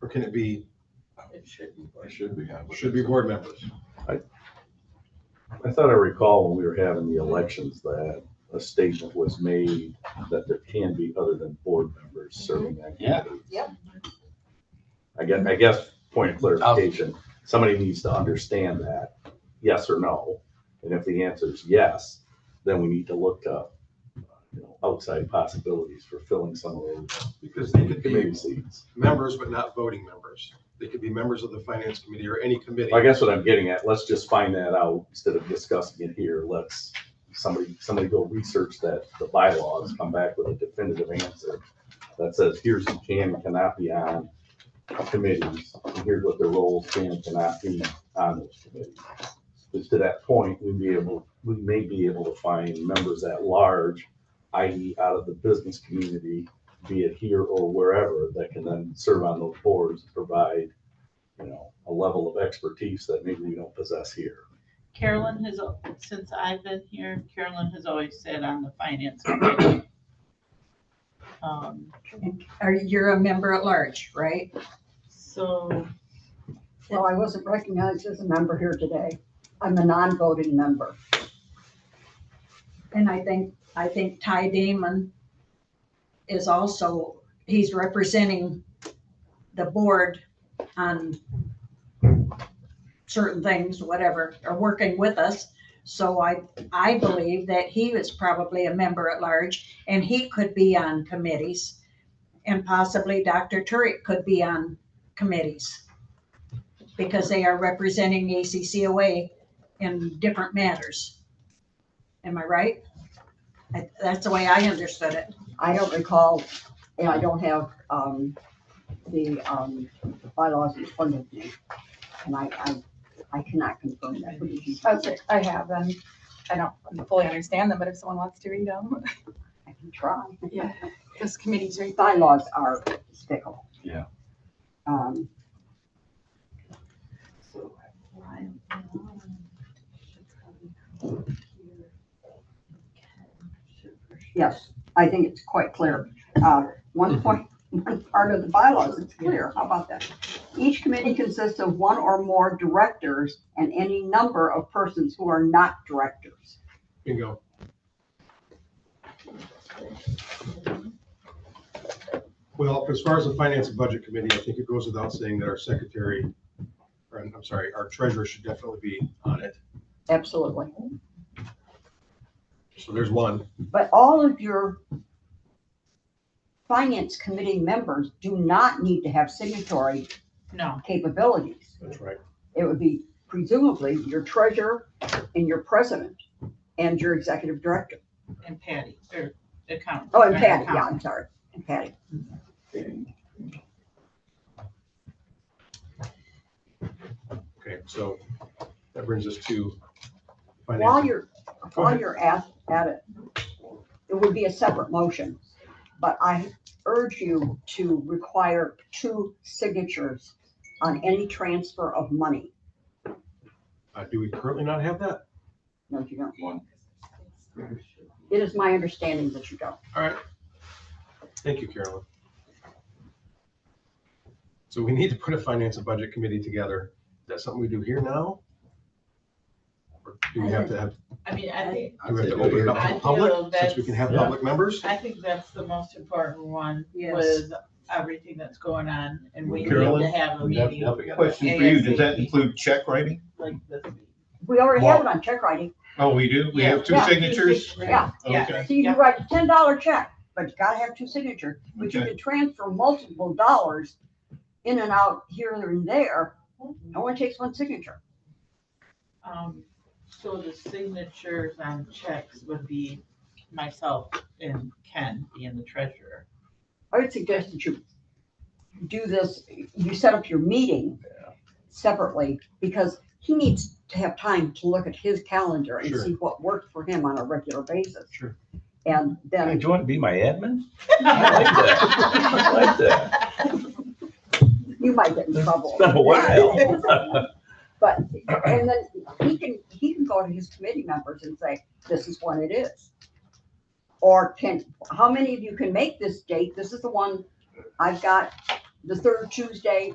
Or can it be, It should be. should be board members? I thought I recall when we were having the elections that a statement was made that there can be other than board members serving on committees. Yep. I guess, point of clarification, somebody needs to understand that, yes or no. And if the answer is yes, then we need to look to, outside possibilities for filling some of those Because they could committee be seats. members, but not voting members. They could be members of the finance committee or any committee. I guess what I'm getting at, let's just find that out instead of discussing it here. Let's, somebody go research that, the bylaws, come back with a definitive answer that says, here's who can and cannot be on committees, and here's what their roles can and cannot be on those committees. Because to that point, we may be able to find members at large, i.e. out of the business community, be it here or wherever, that can then serve on those boards and provide, a level of expertise that maybe we don't possess here. Carolyn has, since I've been here, Carolyn has always sat on the finance committee. You're a member at large, right? So, Well, I wasn't recognized as a member here today. I'm a non-voting member. And I think Ty Damon is also, he's representing the board on certain things, whatever, or working with us. So I believe that he is probably a member at large and he could be on committees. And possibly Dr. Turek could be on committees because they are representing ACCOA in different matters. Am I right? That's the way I understood it. I don't recall, and I don't have the bylaws in front of me. And I cannot confirm that. What did you say? I have them. I don't fully understand them, but if someone wants to read them. I can try. Yeah, this committee's right. Bylaws are fickle. Yeah. Yes, I think it's quite clear. One part of the bylaws, it's clear. How about that? Each committee consists of one or more directors and any number of persons who are not directors. Bingo. Well, as far as the Finance and Budget Committee, I think it goes without saying that our secretary, or I'm sorry, our treasurer should definitely be on it. Absolutely. So there's one. But all of your finance committee members do not need to have signatory No, capabilities. That's right. It would be presumably your treasurer and your president and your executive director. and Patty, or accountant. Oh, and or Patty, yeah, accountant. I'm sorry, and Patty. Okay, so that brings us to While finance. you're at it, it would be a separate motion, but I urge you to require 2 signatures on any transfer of money. Do we currently not have that? No, you don't. One. It is my understanding that you don't. All right. Thank you, Carolyn. So we need to put a Finance and Budget Committee together. Is that something we do here now? Or do we have to have, I mean, I think, do we have to open it up to I the public, feel since we can have that's- public members? I think that's the most important one Yes. with everything that's going on, and we need Carolyn, to have a meeting Question for you, does that include check writing? like this. We already have it on check writing. Oh, we do? We have 2 Yeah. signatures? Yeah. Okay. So you can write a $10 check, but you gotta have 2 signatures, but you Okay. can transfer multiple dollars in and out here and there. It only takes 1 signature. So the signatures on checks would be myself and Ken being the treasurer. I would suggest that you do this, you set up your meeting separately, because he needs to have time to look at his calendar and Sure. see what works for him on a regular basis. Sure. And Hey, then, do you want to be my admin? I like that. I like that. you might get in trouble. It's been a while. But, and then he can go to his committee members and say, this is when it is. Or how many of you can make this date? This is the one, I've got the 3rd Tuesday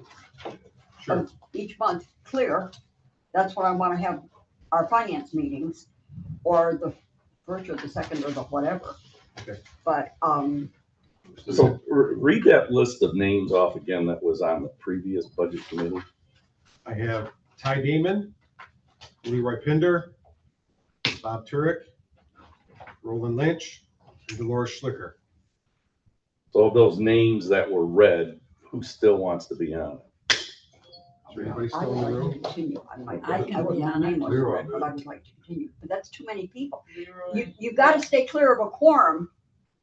Sure. of each month clear. That's when I want to have our finance meetings, or the 1st or the 2nd or the whatever. Okay. But, So read that list of names off again that was on the previous budget committee. I have Ty Damon, Leroy Pinder, Bob Turek, Roland Lynch, and Dolores Schlicker. So of those names that were read, who still wants to be on it? Is there anybody I'd still in the like to room? continue. I can be on it. But I would like to continue, but that's too many people. You've got to stay clear of a quorum,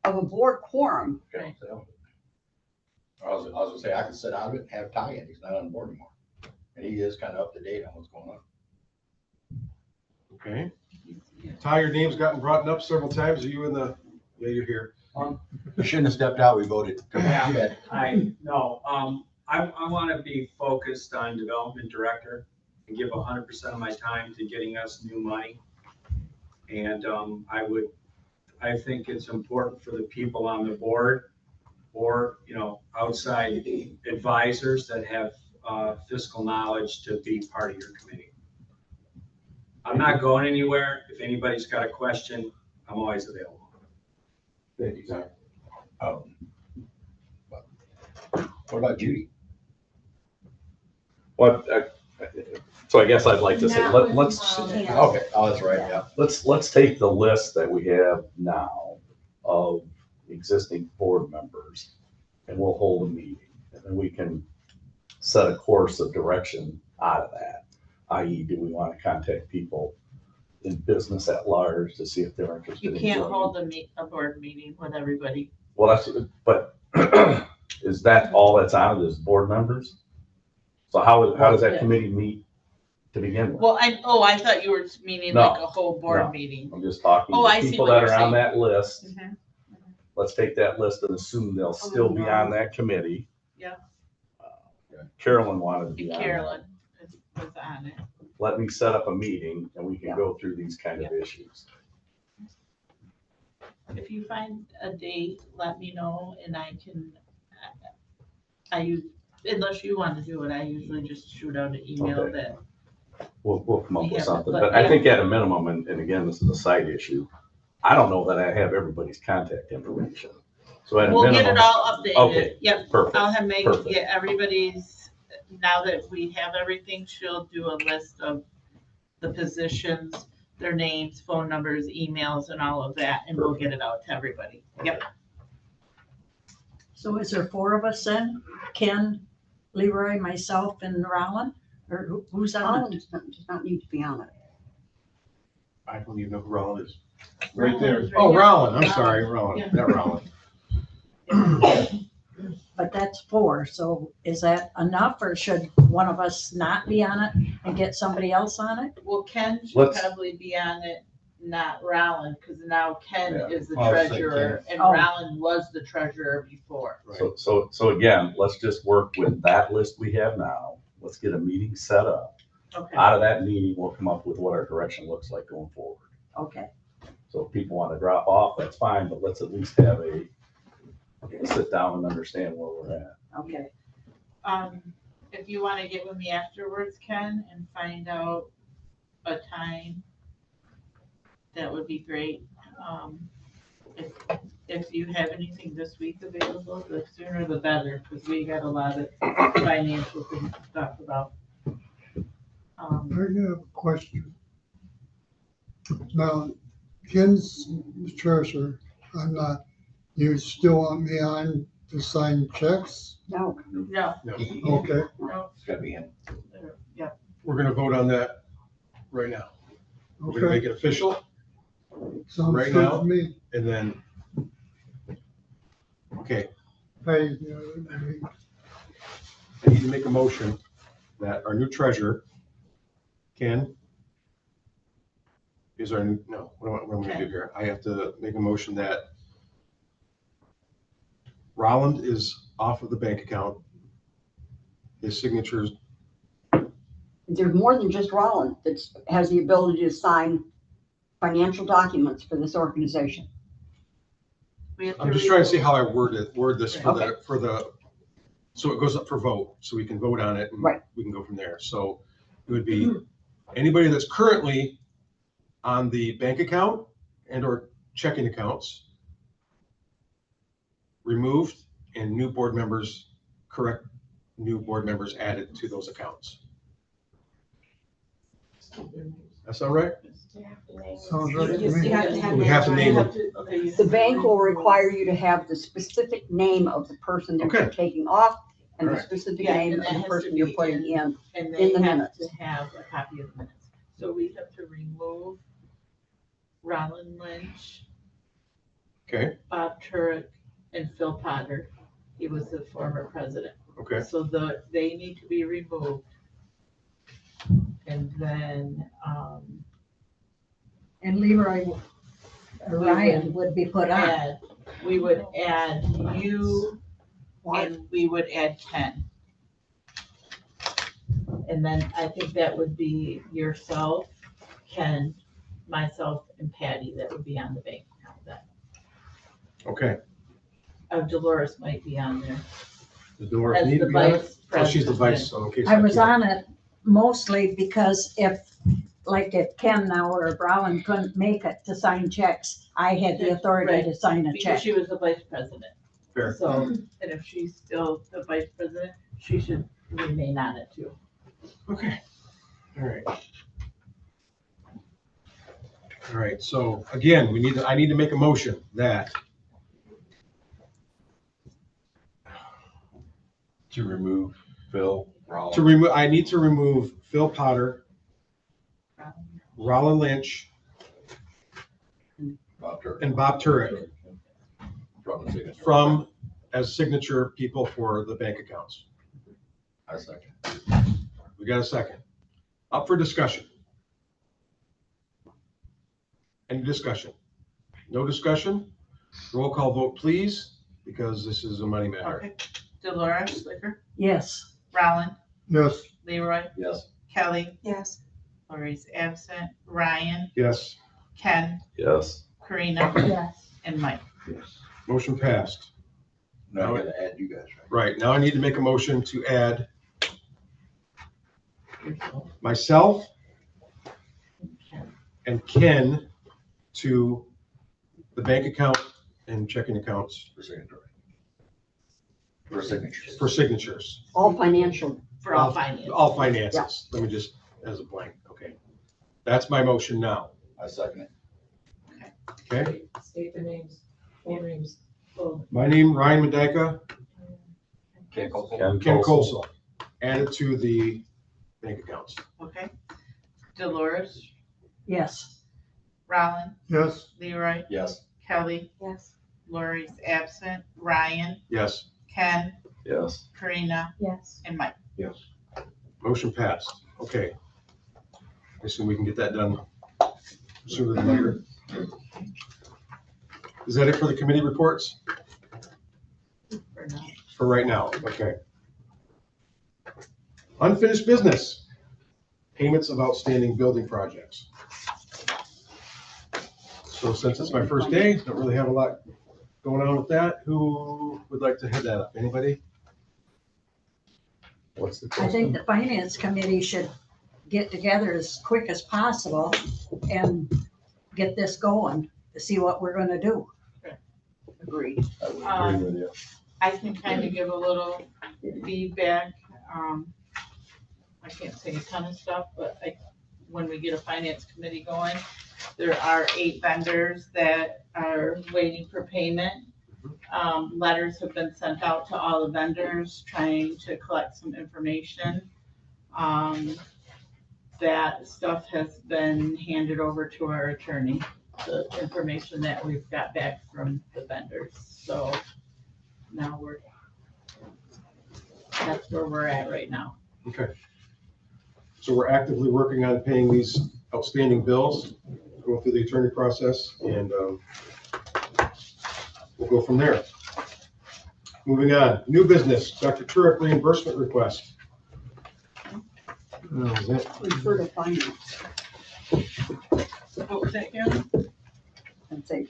of a board quorum. Okay, so. I was gonna say, I can sit out of it and have Ty in, he's not on the board anymore. And he is kind of up to date on what's going on. Okay. Ty, your name's gotten brought up several times. Are you in the, yeah, you're here. We shouldn't have stepped out, we voted. Yeah. I want to be focused on development director and give 100% of my time to getting us new money. And I think it's important for the people on the board or, outside advisors that have fiscal knowledge to be part of your committee. I'm not going anywhere. If anybody's got a question, I'm always available. Thank you, Ty. What about Judy? So I guess I'd like to say, let's. Okay, oh, that's right, yeah. Let's take the list that we have now of existing board members and we'll hold a meeting. And then we can set a course of direction out of that. i.e., do we want to contact people in business at large to see if they're interested You in can't joining? hold a board meeting with everybody. Well, but is that all that's on it is board members? So how does that committee meet to begin with? Well, I thought you were meaning No, like a whole board no. meeting. I'm just talking Oh, I to see people what that you're are on saying. that list. Mhm. Let's take that list and assume they'll still be on that committee. Yeah. Carolyn wanted to be on that. Carolyn was on it. Let me set up a meeting and we can go through these kind of issues. If you find a date, let me know and I can, unless you want to do it, I usually just shoot out an email Okay. that. We'll come up We with have it, something, but but I yeah. think at a minimum, and again, this is a side issue, I don't know that I have everybody's contact information. So at a We'll get minimum. it all updated. Okay, Yep. perfect, I'll have Megan perfect. get everybody's, now that we have everything, she'll do a list of the positions, their names, phone numbers, emails, and all of that, and we'll get it out to everybody. Yep. So is there 4 of us then? Ken, Leroy, myself, and Roland? Or who's on Roland it? does not need to be on it. I don't even know who Roland is. Right there. Oh, Roland, I'm sorry, Roland, not Roland. But that's 4, so is that enough, or should one of us not be on it and get somebody else on it? Well, Ken should Let's- probably be on it, not Roland, because now Ken Yeah. is the I'll say treasurer, and Oh. Roland was the treasurer before. So again, let's just work with that list we have now. Let's get a meeting set up. Okay. Out of that meeting, we'll come up with what our direction looks like going forward. Okay. So if people want to drop off, that's fine, but let's at least have a sit down and understand where we're at. Okay. If you want to get with me afterwards, Ken, and find out a time, that would be great. If you have anything this week available, the sooner the better, because we got a lot of financial things to talk about. I have a question. Now, Ken's the treasurer, I'm not. You still want me on to sign checks? No, No, Okay, no, It's gotta be him. yeah. We're gonna vote on that right now. We're gonna make okay. it official, Sounds right good now. to me. and then, okay, Hey, I need to make a motion that our new treasurer, Ken, is our new, no, what am I gonna do here? I have to make a motion that Roland is off of the bank account. His signatures, there's more than just Roland that has the ability to sign financial documents for this organization. We have I'm just trying to see remove- how I word this for Okay. so it goes up for vote, so we can vote on it and Right. we can go from there. So it would be anybody that's currently on the bank account and or checking accounts removed, and new board members, correct, new board members added to those accounts. That's all right? sounds right to You me. have to have. We have to name you them. have to- okay, you The have bank to will remove- require you to have the specific name of the person that you're Okay. taking off and the Alright. specific Yeah, name and of that the has to person you're be putting in. And in they the have minutes. to have a copy of the minutes. So we have to remove Roland Lynch, Okay, Bob Turek, and Phil Potter. He was the former president. okay. So they need to be removed. And then, And Leroy, Ryan would be put on. we would add you, and we would add Ken. And then I think that would be yourself, Ken, myself, and Patty, that would be on the bank account then. Okay. Dolores might be on there. Does Dolores As need to the be on it? vice Oh, she's the vice, president. so in case. I was can't- on it mostly because if Ken now or Roland couldn't make it to sign checks, I had the authority to sign a Because check. she was the vice president. Fair. So, and if she's still the vice president, she should remain on it too. Okay, all right. All right, so again, I need to make a motion that To remove Phil, Rollins. I need to remove Phil Potter, Roland Lynch, Bob Turk. and Bob Turek From the signature. from as signature people for the bank accounts. I second. We got a second. Up for discussion. Any discussion? No discussion? Roll call vote, please, because this is a money matter. Okay. Dolores Slicker, Yes. Roland, Yes, Leroy, Yes. Kelly, Yes. Lori's absent, Ryan, Yes, Ken, Yes. Karina, Yes. and Mike. Yes. motion passed. Now I gotta add you guys, right? Right, now I need to make a motion to add myself and Ken to the bank account and checking accounts For signatory. For signatures. for signatures. All financial. For all finance. All finances. Let me just, as a blank, okay. That's my motion now, I second it. okay? State the names, full names, full. My name, Ryan Medeka, Ken Cole. Ken Colsall, added to the bank accounts. Okay. Dolores, Yes. Rollins, Yes, Leroy, Yes. Kelly, Yes. Lori's absent, Ryan, Yes, Ken, Yes. Karina, Yes. and Mike. Yes. motion passed, okay. I assume we can get that done sooner than later. Is that it for the committee reports? For now. For right now, okay. Unfinished business, payments of outstanding building projects. So since it's my first day, don't really have a lot going on with that. Who would like to head that up? Anybody? What's the I question? think the finance committee should get together as quick as possible and get this going to see what we're gonna do. Agreed. I would agree with you. I can kind of give a little feedback. I can't say a ton of stuff, but when we get a finance committee going, there are 8 vendors that are waiting for payment. Letters have been sent out to all the vendors trying to collect some information. That stuff has been handed over to our attorney, the information that we've got back from the vendors. So now that's where we're at right now. Okay. So we're actively working on paying these outstanding bills, going through the attorney process, and we'll go from there. Moving on, new business, Dr. Turek reimbursement request. That was it. Refer to finance What was that, Karen? and say,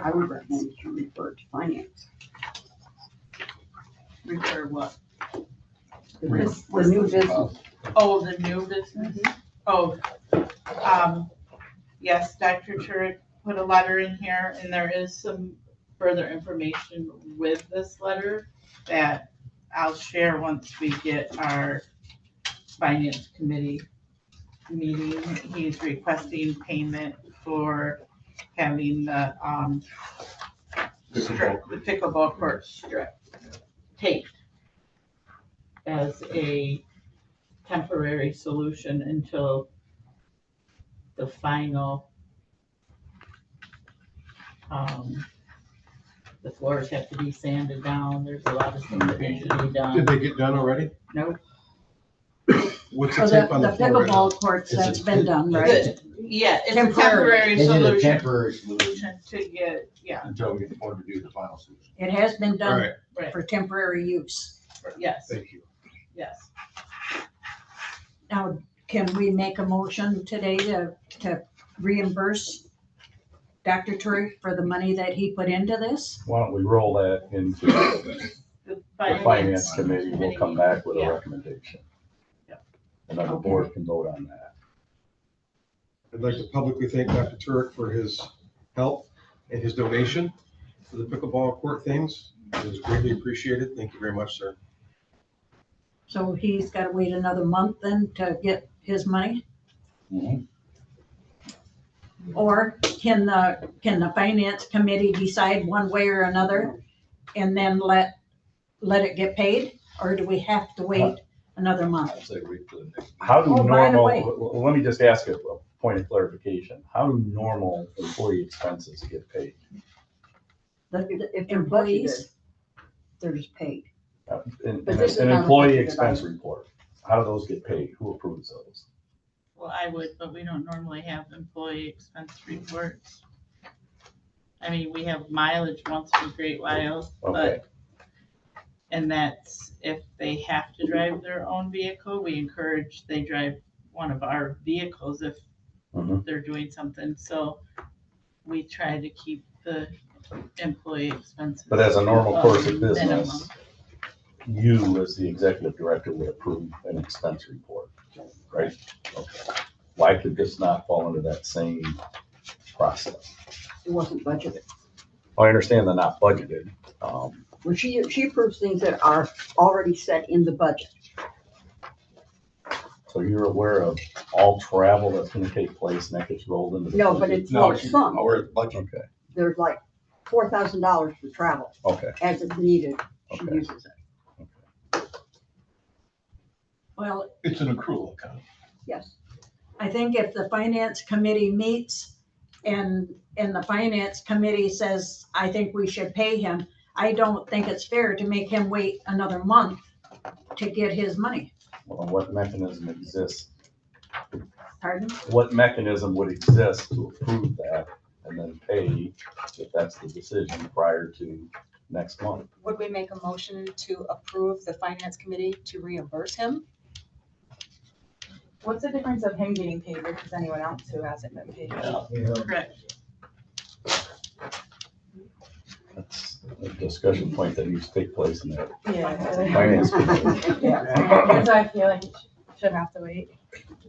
I would recommend you refer to finance. Refer what? The new business. Oh, the new business? Oh, yes, Dr. Turek put a letter in here, and there is some further information with this letter that I'll share once we get our finance committee meeting. He's requesting payment for having the strip, the pickleball court strip taped as a temporary solution until the final, the floors have to be sanded down. There's a lot of things that need to be Did done. they get done already? Nope. What's So the tape on the the floor right now? pickleball courts, that's been done, right? Good. Yeah, it's a Temporary. temporary They did a solution temporary solution to get, yeah, until we get order to do the final solution. It has been All done right, right, for temporary use. yes, thank you. yes. Now, can we make a motion today to reimburse Dr. Turek for the money that he put into this? Why don't we roll that into the finance committee? We'll come back with a Yeah. recommendation. Yeah. And then the board can vote on that. I'd like to publicly thank Dr. Turek for his help and his donation for the pickleball court things. It was greatly appreciated. Thank you very much, sir. So he's gotta wait another month then to get his money? Mhm. Or can the finance committee decide one way or another and then let it get paid? Or do we have to wait another month? I'd say wait till the next. How do Oh, right normal, away. well, let me just ask a point of clarification. How do normal employee expenses get paid? If they're budgeted, Employees? they're just paid. An But this is an not a employee budgeted expense item. report, how do those get paid? Who approves those? Well, I would, but we don't normally have employee expense reports. I mean, we have mileage once in a great while, Okay. but, and that's if they have to drive their own vehicle, we encourage they drive one of our vehicles if Mhm. they're doing something, so we try to keep the employee expenses. But as a normal course of minimum. business, you as the executive director would approve an expense report, right? Okay. Why could this not fall into that same process? It wasn't budgeted. I understand they're not budgeted. Well, she approves things that are already set in the budget. So you're aware of all travel that's gonna take place and that gets rolled into the. No, but budget? it's lump sum. Or budget. Okay, There's like $4,000 for travel. okay, As it's needed, she Okay. uses it. Well, It's an accrual account. Yes. I think if the finance committee meets and the finance committee says, I think we should pay him, I don't think it's fair to make him wait another month to get his money. well, what mechanism exists? Pardon? What mechanism would exist to approve that and then pay if that's the decision prior to next month? Would we make a motion to approve the finance committee to reimburse him? What's the difference of him getting paid versus anyone else who hasn't been paid? Correct. That's a discussion point that needs to take place in that Yeah. finance committee. Yeah, that's why I feel like it should have to wait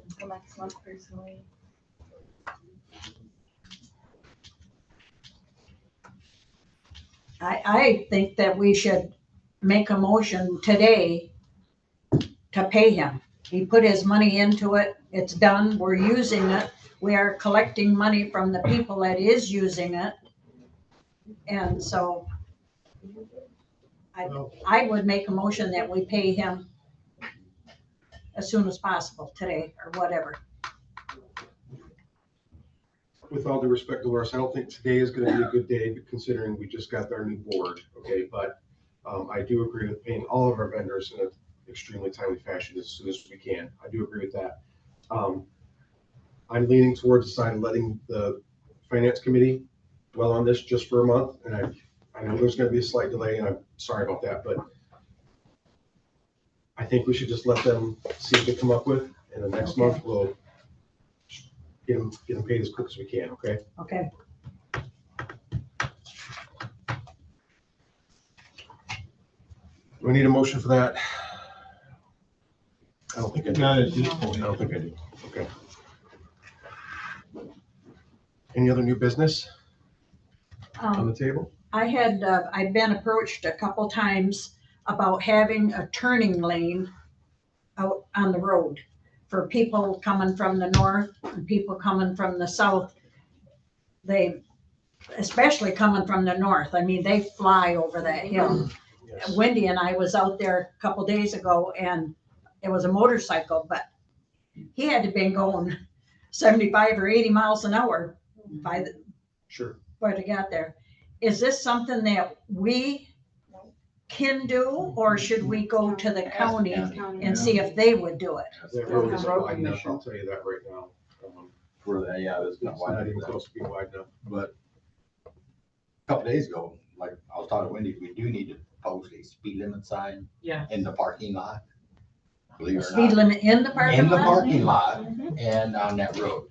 until next month personally. I think that we should make a motion today to pay him. He put his money into it. It's done. We're using it. We are collecting money from the people that is using it. And so I would make a motion that we pay him as soon as possible today or whatever. With all due respect, Dolores, I don't think today is gonna be a good day, considering we just got our new board, okay? But I do agree with paying all of our vendors in an extremely timely fashion as soon as we can. I do agree with that. I'm leaning towards the side of letting the finance committee dwell on this just for a month, and I know there's gonna be a slight delay, and I'm sorry about that, but I think we should just let them see what they come up with, and the next month we'll get them paid as quick as we can, okay? Okay. Do we need a motion for that? I don't think I do. Not at this point. I don't think I do, okay. Any other new business on the table? I've been approached a couple times about having a turning lane out on the road for people coming from the north and people coming from the south. They, especially coming from the north, I mean, they fly over that hill. Yes. Wendy and I was out there a couple days ago and it was a motorcycle, but he had to be going 75 or 80 miles an hour by the, Sure. where they got there. Is this something that we can do, or should we go to the county and see if they would do it? That road is wide enough, I'll tell you that right now. For the, yeah, it's It's not wide not even enough. close to being wide enough. But a couple days ago, like I was talking to Wendy, we do need to post a speed limit sign Yeah. in the parking lot. Believe it or Speed not. limit in the parking lot? In the parking lot and on that road.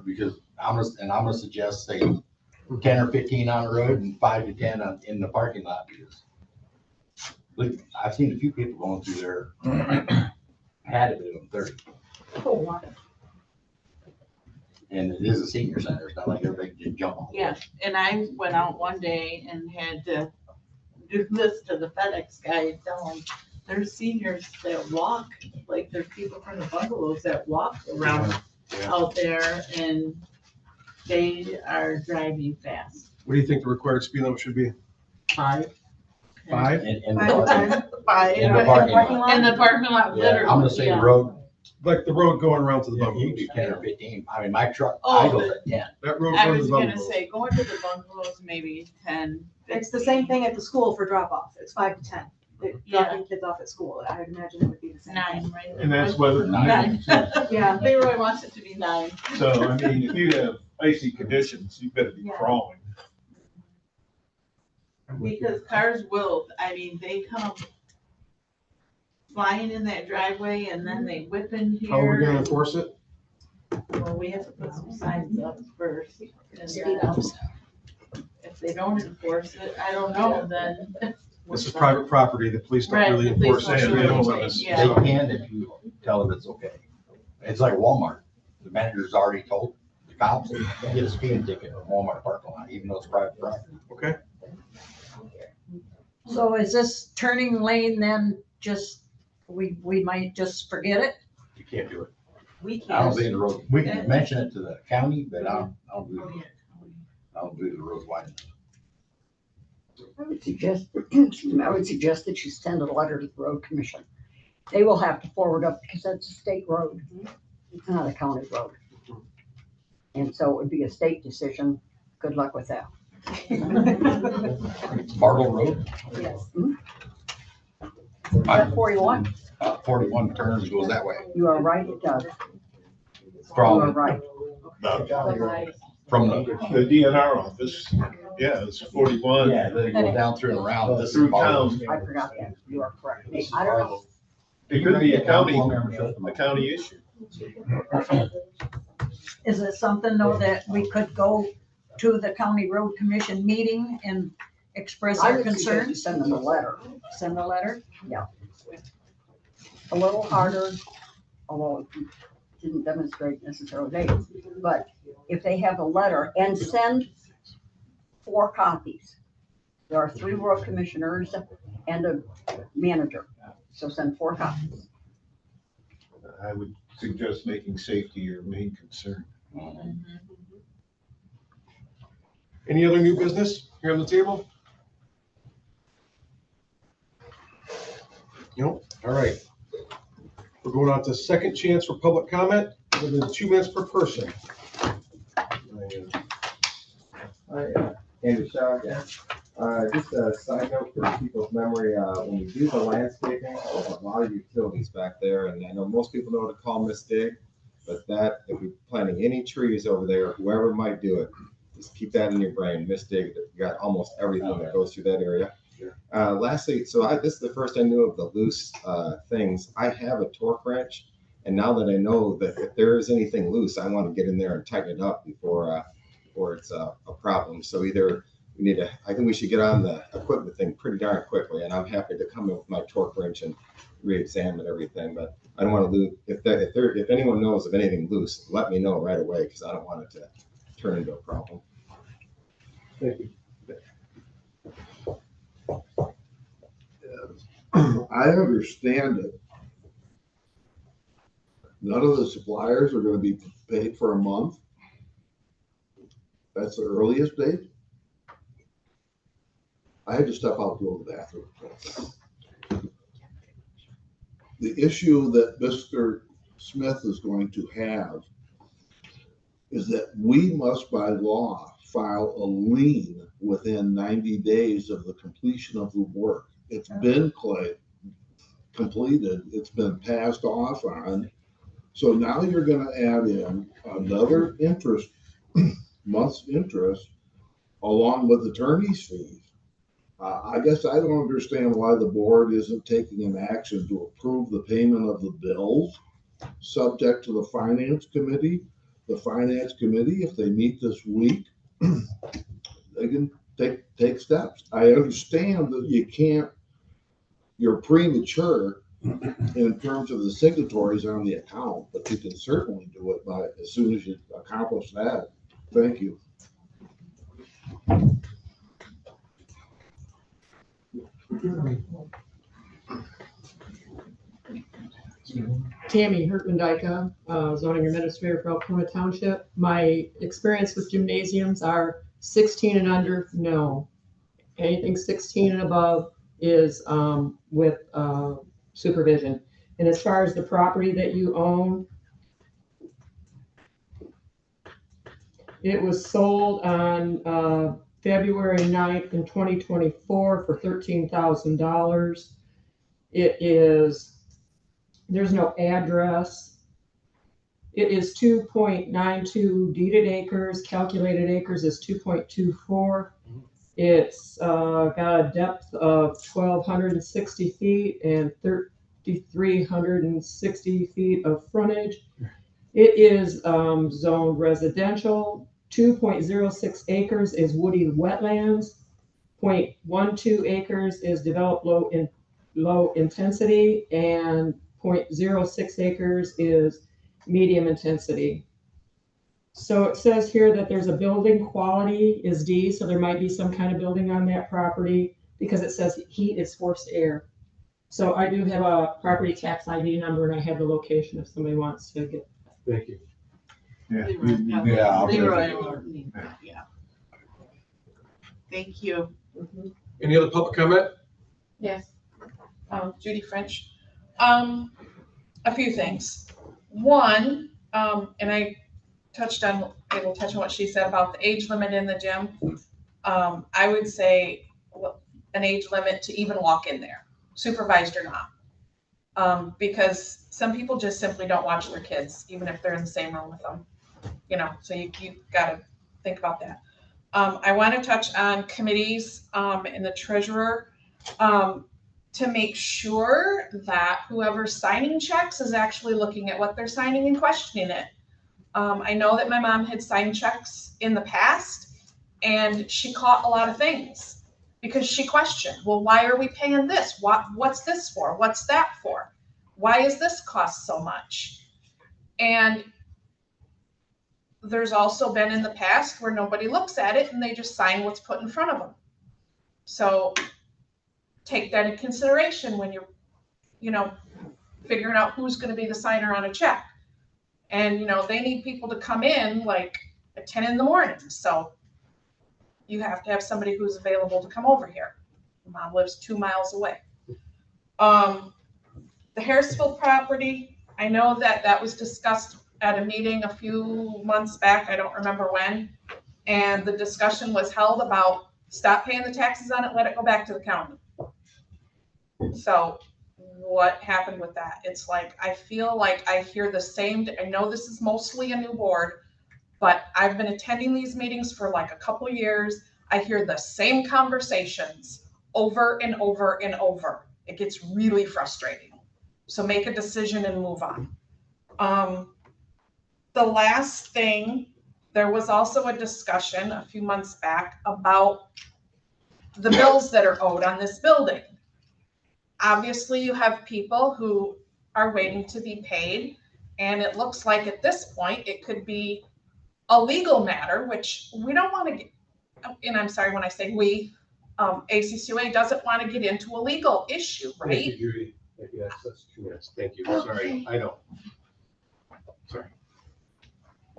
Because I'm gonna suggest say 10 or 15 on the road and 5 to 10 in the parking lot because look, I've seen a few people going through there, had it on 30. And it is a senior center. It's not like everybody can just jump on. Yes, and I went out one day and had to do this to the FedEx guy, tell him there's seniors that walk, like there's people from the bungalows that walk around out there and they are driving fast. What do you think the required speed limit should be? 5. 5? In the Five. In the parking lot. In the parking lot, Yeah, literally. I'm gonna say the yeah. road, Like the road going around to the yeah, you bungalows. do 10 or 15. I mean, my truck, Oh, I go at 10. That road I going to was the gonna bungalows. say, going to the bungalows, maybe 10. It's the same thing at the school for drop off. It's 5 to 10. They're dropping kids off at school. I would imagine it would be the same. 9, right? And that's whether. Nine. Yeah. Leroy wants it to be 9. So, I mean, if you have icy conditions, you better be Yeah. crawling. Because cars will, I mean, they come flying in that driveway and then they whip in here. How are we gonna enforce it? Well, we have to put some signs up first. And Speed then bumps. if they don't enforce it, I don't know, then. This is private property. The police don't Right, really the police enforce don't speed really limits on enforce this. it, yeah. They can if you tell them it's okay. It's like Walmart. The manager's already told the cops and get a speeding ticket in a Walmart parking lot, even though it's private property. Okay. So is this turning lane then just, we might just forget it? You can't do it. We I don't can't. believe the road, we can mention it to the county, but I don't believe the road's wide enough. I would suggest, excuse me, I would suggest that you send a letter to the road commission. They will have to forward up because that's a state road. It's not a county road. And so it would be a state decision. Good luck with that. Bartle Road, Yes. Is that 41? 41 turns goes that way. You are right, it does. You are From, right. from the, The DNR office, yeah, it's 41. yeah, then it goes down through and around. This is Through Bartle. town. I forgot that. You are correct. I don't know. It could be a county issue. Is it something though that we could go to the county road commission meeting and express I our would suggest you concerns? send them a letter. Send a letter? A little harder, although it didn't demonstrate necessarily dates. But if they have a letter and send 4 copies. There are 3 road commissioners and a manager. So send 4 copies. I would suggest making safety your main concern. Any other new business here on the table? No? All right. We're going on to second chance for public comment, within 2 minutes per person. Hi, Andrew Shaw again. Just a side note for people's memory, when we do the landscaping, there's a lot of utilities back there, and I know most people know what to call misdig, but that, if you're planting any trees over there, whoever might do it, just keep that in your brain, misdig, you got almost everything that goes through that area. Lastly, this is the first I knew of the loose things. I have a torque wrench, and now that I know that if there is anything loose, I want to get in there and tighten it up before it's a problem. So either we need to, I think we should get on the equipment thing pretty darn quickly, and I'm happy to come in with my torque wrench and re-examine everything, but I don't want to lose, if anyone knows of anything loose, let me know right away, because I don't want it to turn into a problem. Thank you. I understand it. None of the suppliers are gonna be paid for a month. That's the earliest date. I had to step out to go to the bathroom. The issue that Mr. Smith is going to have is that we must by law file a lien within 90 days of the completion of the work. It's been completed, it's been passed off on. So now you're gonna add in another interest, month's interest, along with attorney's fees. I guess I don't understand why the board isn't taking an action to approve the payment of the bills, subject to the finance committee. The finance committee, if they meet this week, they can take steps. I understand that you can't, you're premature in terms of the signatories on the account, but you can certainly do it by as soon as you accomplish that. Thank you. Tammy Hertman-Dyka, zoning administrator for Alcona Township. My experience with gymnasiums are 16 and under, no. Anything 16 and above is with supervision. And as far as the property that you own, it was sold on February 9th in 2024 for $13,000. It is, there's no address. It is 2.92 deeded acres, calculated acres is 2.24. It's got a depth of 1,260 feet and 3,360 feet of frontage. It is zoned residential. 2.06 acres is woody wetlands. 0.12 acres is developed low intensity, and 0.06 acres is medium intensity. So it says here that there's a building quality is D, so there might be some kind of building on that property because it says heat is forced air. So I do have a property tax ID number and I have the location if somebody wants to get. Thank you. Yeah. Leroy. Yeah. Thank you. Any other public comment? Yes. Judy French. A few things. One, and I will touch on what she said about the age limit in the gym. I would say an age limit to even walk in there, supervised or not. Because some people just simply don't watch their kids, even if they're in the same room with them. So you gotta think about that. I want to touch on committees and the treasurer to make sure that whoever's signing checks is actually looking at what they're signing and questioning it. I know that my mom had signed checks in the past and she caught a lot of things because she questioned, well, why are we paying this? What's this for? What's that for? Why is this cost so much? And there's also been in the past where nobody looks at it and they just sign what's put in front of them. So take that into consideration when you're, figuring out who's going to be the signer on a check. And, they need people to come in like at 10 in the morning. So you have to have somebody who's available to come over here. Mom lives 2 miles away. The Harrisville property, I know that was discussed at a meeting a few months back. I don't remember when. And the discussion was held about stop paying the taxes on it, let it go back to the county. So what happened with that? It's like, I feel like I hear the same, I know this is mostly a new board, but I've been attending these meetings for like a couple years. I hear the same conversations over and over and over. It gets really frustrating. So make a decision and move on. The last thing, there was also a discussion a few months back about the bills that are owed on this building. Obviously, you have people who are waiting to be paid, and it looks like at this point, it could be a legal matter, which we don't want to get, and I'm sorry when I say we, ACCUA doesn't want to get into a legal issue, right? Thank you, Judy. Thank you. That's 2 minutes. Thank you. Sorry. I know. Sorry.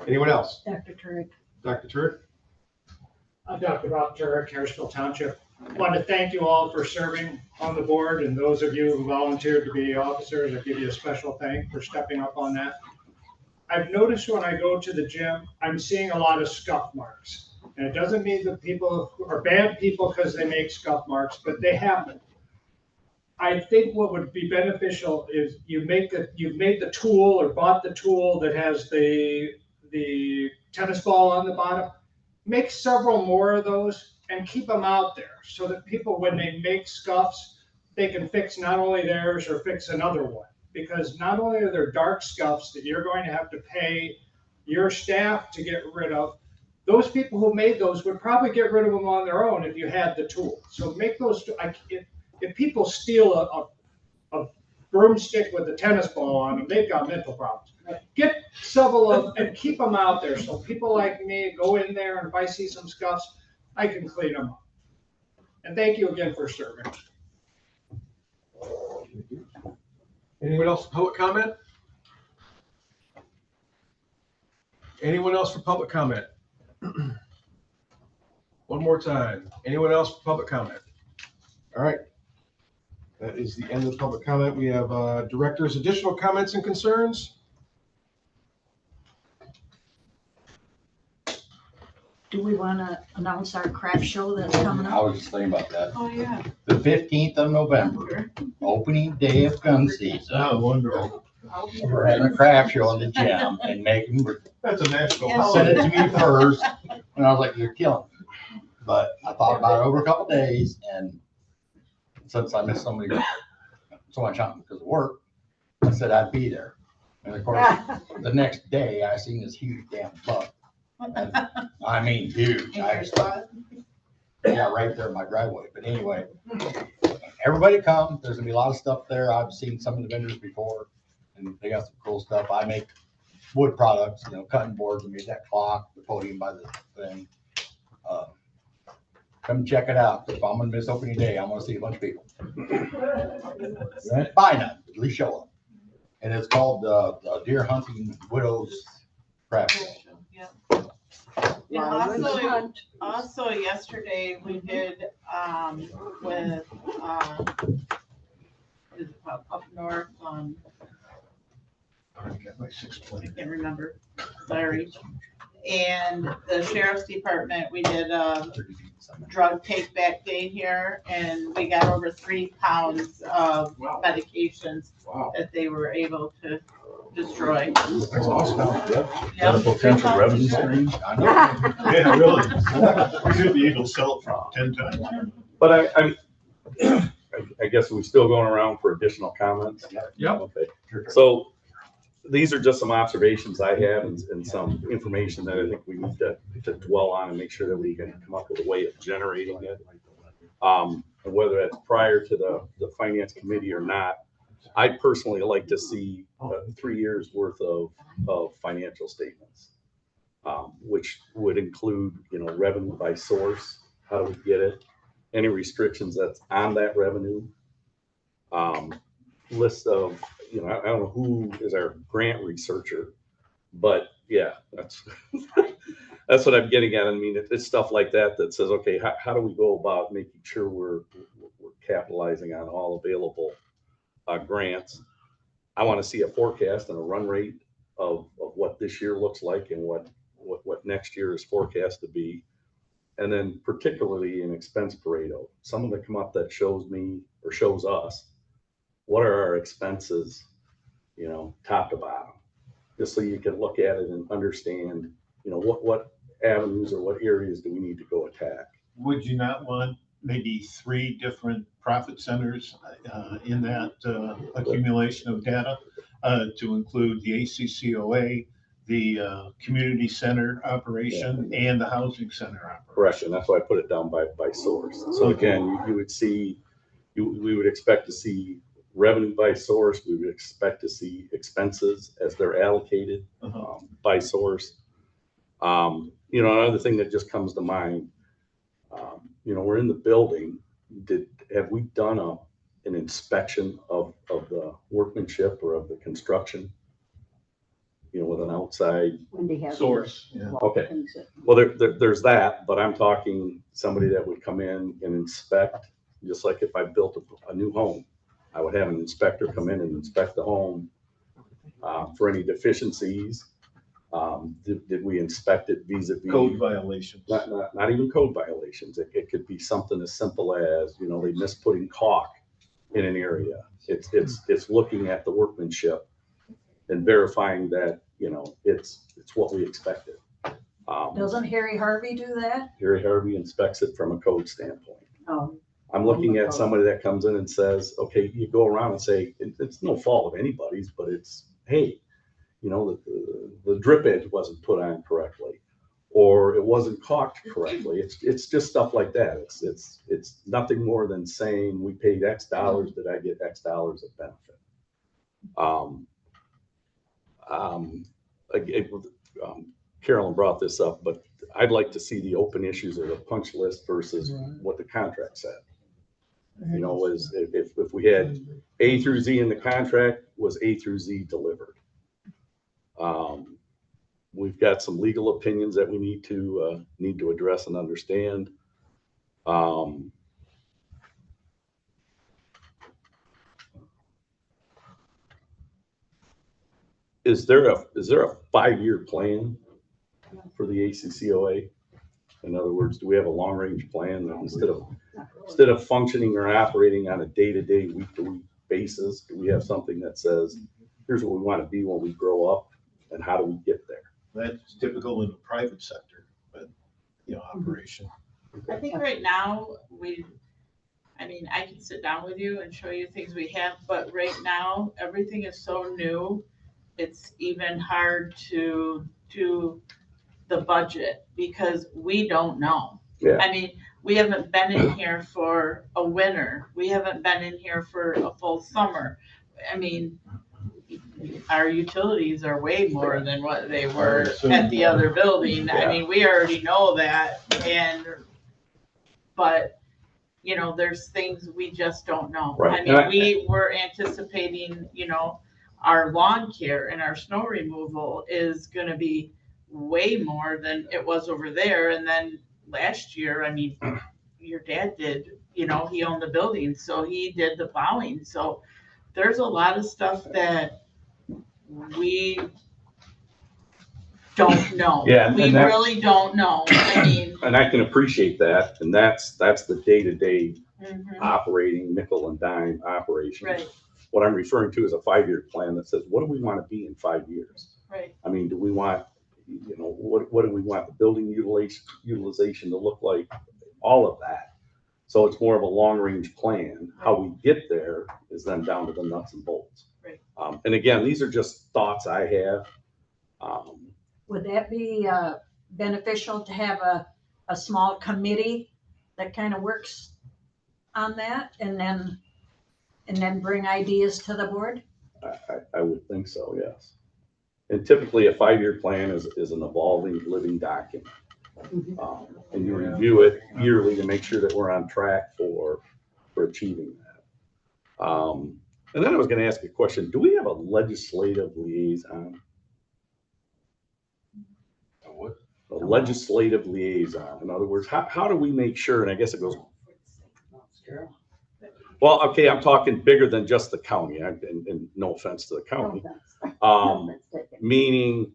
Anyone else? Dr. Turek. Dr. Turek? I'm Dr. Bob Turek, Harrisville Township. I want to thank you all for serving on the board, and those of you who volunteered to be officers, I give you a special thank for stepping up on that. I've noticed when I go to the gym, I'm seeing a lot of scuff marks. And it doesn't mean that people are bad people because they make scuff marks, but they happen. I think what would be beneficial is you've made the tool or bought the tool that has the tennis ball on the bottom. Make several more of those and keep them out there so that people, when they make scuffs, they can fix not only theirs or fix another one. Because not only are there dark scuffs that you're going to have to pay your staff to get rid of, those people who made those would probably get rid of them on their own if you had the tool. So make those, if people steal a broomstick with a tennis ball on them, they've got mental problems. Get several of and keep them out there so people like me go in there, and if I see some scuffs, I can clean them up. And thank you again for serving. Anyone else for public comment? Anyone else for public comment? One more time. Anyone else for public comment? All right. That is the end of the public comment. We have directors' additional comments and concerns. Do we want to announce our craft show that's coming I up? was just thinking about that. Oh, yeah. The 15th of November, opening day of gun season. Oh, wonderful. We're having a craft show in the gym and making, That's a national sent it to holiday. me first, and I was like, you're killing me. But I thought about it over a couple of days, and since I missed so much time because of work, I said I'd be there. And of course, the next day I seen this huge damn buck. And, I mean, huge. I was like, yeah, right there in my driveway. But anyway, everybody come. There's gonna be a lot of stuff there. I've seen some of the vendors before, and they got some cool stuff. I make wood products, cutting boards, and made that clock, the podium by the thing. Come check it out. If I'm gonna miss opening day, I wanna see a bunch of people. You ain't buy none, at least show up. And it's called, the Deer Hunting Widows Craft Show. And also yesterday, we did, with, is it called up north on, I can't remember, sorry. And the sheriff's department, we did a drug take back day here, and we got over 3 pounds of medications that they were able to destroy. That's awesome. Yep. Got a potential revenue stream. I know. Yeah, really. We should be able to sell it for 10 times. But I guess we're still going around for additional comments. Yep. Okay. So these are just some observations I have and some information that I think we need to dwell on and make sure that we can come up with a way of generating it. And whether that's prior to the finance committee or not, I personally like to see 3 years worth of financial statements, which would include, revenue by source, how do we get it, any restrictions that's on that revenue, list of, I don't know who is our grant researcher, but yeah, that's that's what I'm getting at. I mean, it's stuff like that says, okay, how do we go about making sure we're capitalizing on all available grants? I want to see a forecast and a run rate of what this year looks like and what next year is forecast to be. And then particularly in expense Pareto, someone that come up that shows me or shows us what are our expenses, top to bottom, just so you can look at it and understand, what avenues or what areas do we need to go attack. Would you not want maybe 3 different profit centers in that accumulation of data to include the ACCOA, the community center operation, and the housing center operation? Correct, and that's why I put it down by source. So again, you would see, we would expect to see revenue by source. We would expect to see expenses as they're allocated by source. Another thing that just comes to mind, we're in the building. Have we done an inspection of the workmanship or of the construction? With an outside source. Yeah. Okay. Well, there's that, but I'm talking somebody that would come in and inspect, just like if I built a new home, I would have an inspector come in and inspect the home for any deficiencies. Did we inspect it vis-a-vis code violations? Not even code violations. It could be something as simple as, they missed putting caulk in an area. It's looking at the workmanship and verifying that, it's what we expected. Doesn't Harry Harvey do that? Harry Harvey inspects it from a code standpoint. Oh. I'm looking at somebody that comes in and says, okay, you go around and say, it's no fault of anybody's, but it's, hey, the drip edge wasn't put on correctly, or it wasn't caulked correctly. It's just stuff like that. It's nothing more than saying we paid X dollars, did I get X dollars of benefit? Carolyn brought this up, but I'd like to see the open issues of the punch list versus what the contract said. Was if we had A through Z in the contract, was A through Z delivered? We've got some legal opinions that we need to address and understand. Is there a 5-year plan for the ACCOA? In other words, do we have a long range plan that instead of functioning or operating on a day-to-day, week-to-week basis, do we have something that says, here's what we want to be when we grow up and how do we get there? That's typical in the private sector, but operation. I think right now I can sit down with you and show you things we have, but right now everything is so new. It's even hard to do the budget because we don't know. Yeah. We haven't been in here for a winter. We haven't been in here for a full summer. our utilities are way more than what they were at the other building. I mean, we already know that, but, you know, there's things we just don't know. Right. I mean, we were anticipating, you know, our lawn care and our snow removal is gonna be way more than it was over there. And then last year, I mean, your dad did, you know, he owned the building, so he did the plowing. So there's a lot of stuff that we don't know. Yeah, We really don't know. I mean, And I can appreciate that, and that's the day-to-day mhm, operating nickel and dime operation. right, What I'm referring to is a 5-year plan that says, what do we want to be in 5 years? right. I mean, do we want, you know, what do we want the building utilization to look like? All of that. So it's more of a long-range plan. How we get there is then down to the nuts and bolts. Right. And again, these are just thoughts I have. Would that be beneficial to have a small committee that kind of works on that and then bring ideas to the board? I would think so, yes. And typically a 5-year plan is an evolving living document. And you review it yearly to make sure that we're on track for achieving that. And then I was going to ask a question. Do we have a legislative liaison? A legislative liaison. In other words, how do we make sure, and I guess it goes, well, okay, I'm talking bigger than just the county, and no offense to the county. Meaning,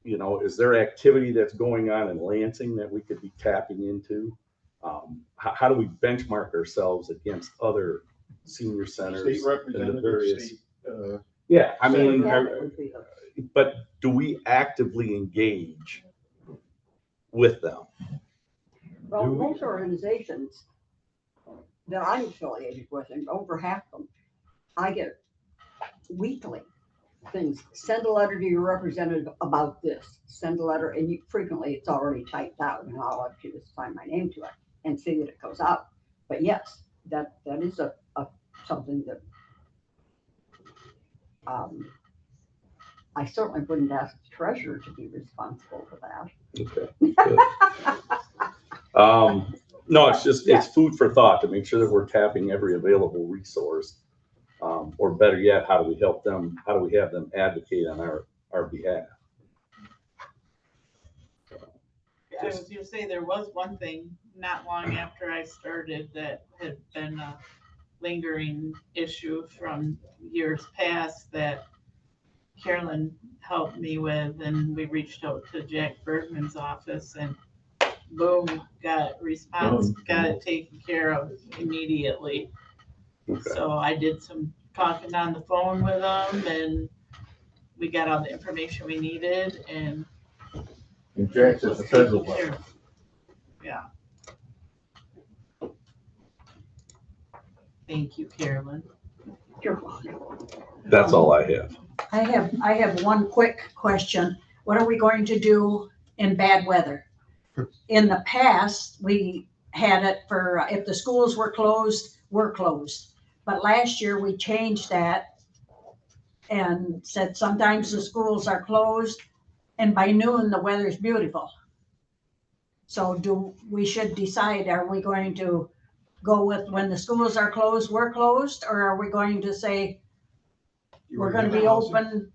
you know, is there activity that's going on in Lansing that we could be tapping into? How do we benchmark ourselves against other senior centers? State representatives, Yeah, I mean, but do we actively engage with them? Well, most organizations that I'm affiliated with, and over half of them, I get weekly things. Send a letter to your representative about this. Send a letter, and frequently it's already typed out, and all I have to do is sign my name to it and see that it goes out. But yes, that is a something that I certainly wouldn't ask the treasurer to be responsible for that. Okay. No, it's just, it's food for thought to make sure that we're tapping every available resource. Or better yet, how do we help them? How do we have them advocate on our behalf? I was gonna say, there was one thing not long after I started that had been a lingering issue from years past that Carolyn helped me with, and we reached out to Jack Bergman's office, and boom, got response, got it taken care of immediately. Okay. So I did some talking on the phone with them, and we got all the information we needed, and Jack's at the federal Sure. level. Yeah. Thank you, Carolyn. You're welcome. That's all I have. I have one quick question. What are we going to do in bad weather? In the past, we had it for, if the schools were closed, we're closed. But last year we changed that and said sometimes the schools are closed and by noon the weather's beautiful. So we should decide, are we going to go with when the schools are closed, we're closed, or are we going to say we're going to be open?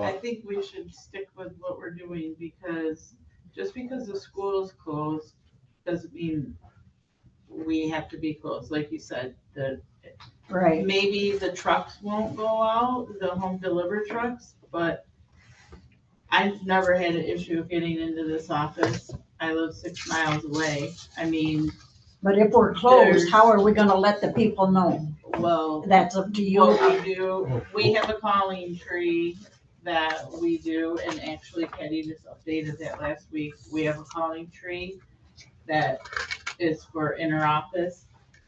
I think we should stick with what we're doing, because just because the school is closed doesn't mean we have to be closed. Like you said, Right. Maybe the trucks won't go out, the home deliver trucks, but I've never had an issue getting into this office. I live 6 miles away. I mean. But if we're closed, how are we going to let the people know? Well, that's up to you. What we do, we have a calling tree that we do, and actually Patty just updated that last week. We have a calling tree that is for inner office.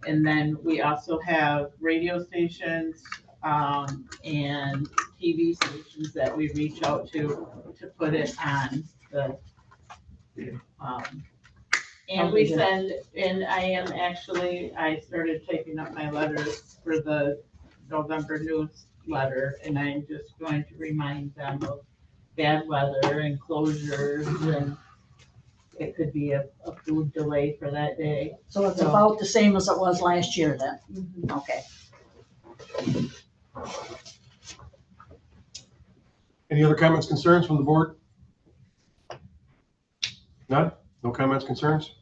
And then we also have radio stations and TV stations that we reach out to put it on the and we send, and I started typing up my letters for the November letter, and I'm just going to remind them of bad weather and closures, and it could be a food delay for that day. So it's about the same as it was last year then? Okay. Any other comments, concerns from the board? None? No comments, concerns?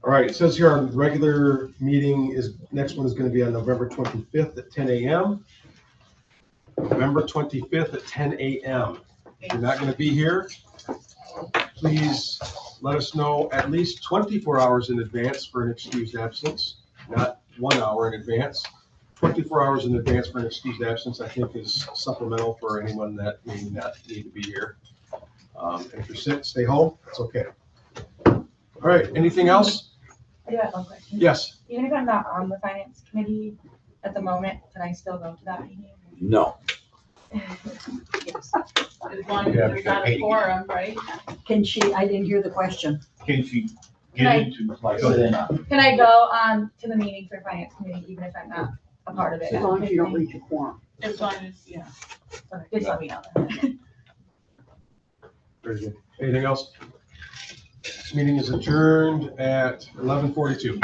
All right, it says here our regular meeting is, next one is going to be on November 25th at 10 a.m. November 25th at 10 a.m. If you're not going to be here, please let us know at least 24 hours in advance for an excused absence, not 1 hour in advance. 24 hours in advance for an excused absence, I think, is supplemental for anyone that may not need to be here. And if you're sick, stay home. It's okay. All right, anything else? I do have one question. Yes. Even if I'm not on the finance committee at the moment, can I still go to that meeting? No. As long as there's not a quorum, right? Can she, I didn't hear the question. Can she Can I- get into? Can I go on to the meeting for finance committee even if I'm not a part of it? As long as you don't reach a quorum. As long as, yeah. Okay, just let me know then. Very good. Anything else? This meeting is adjourned at 11:42.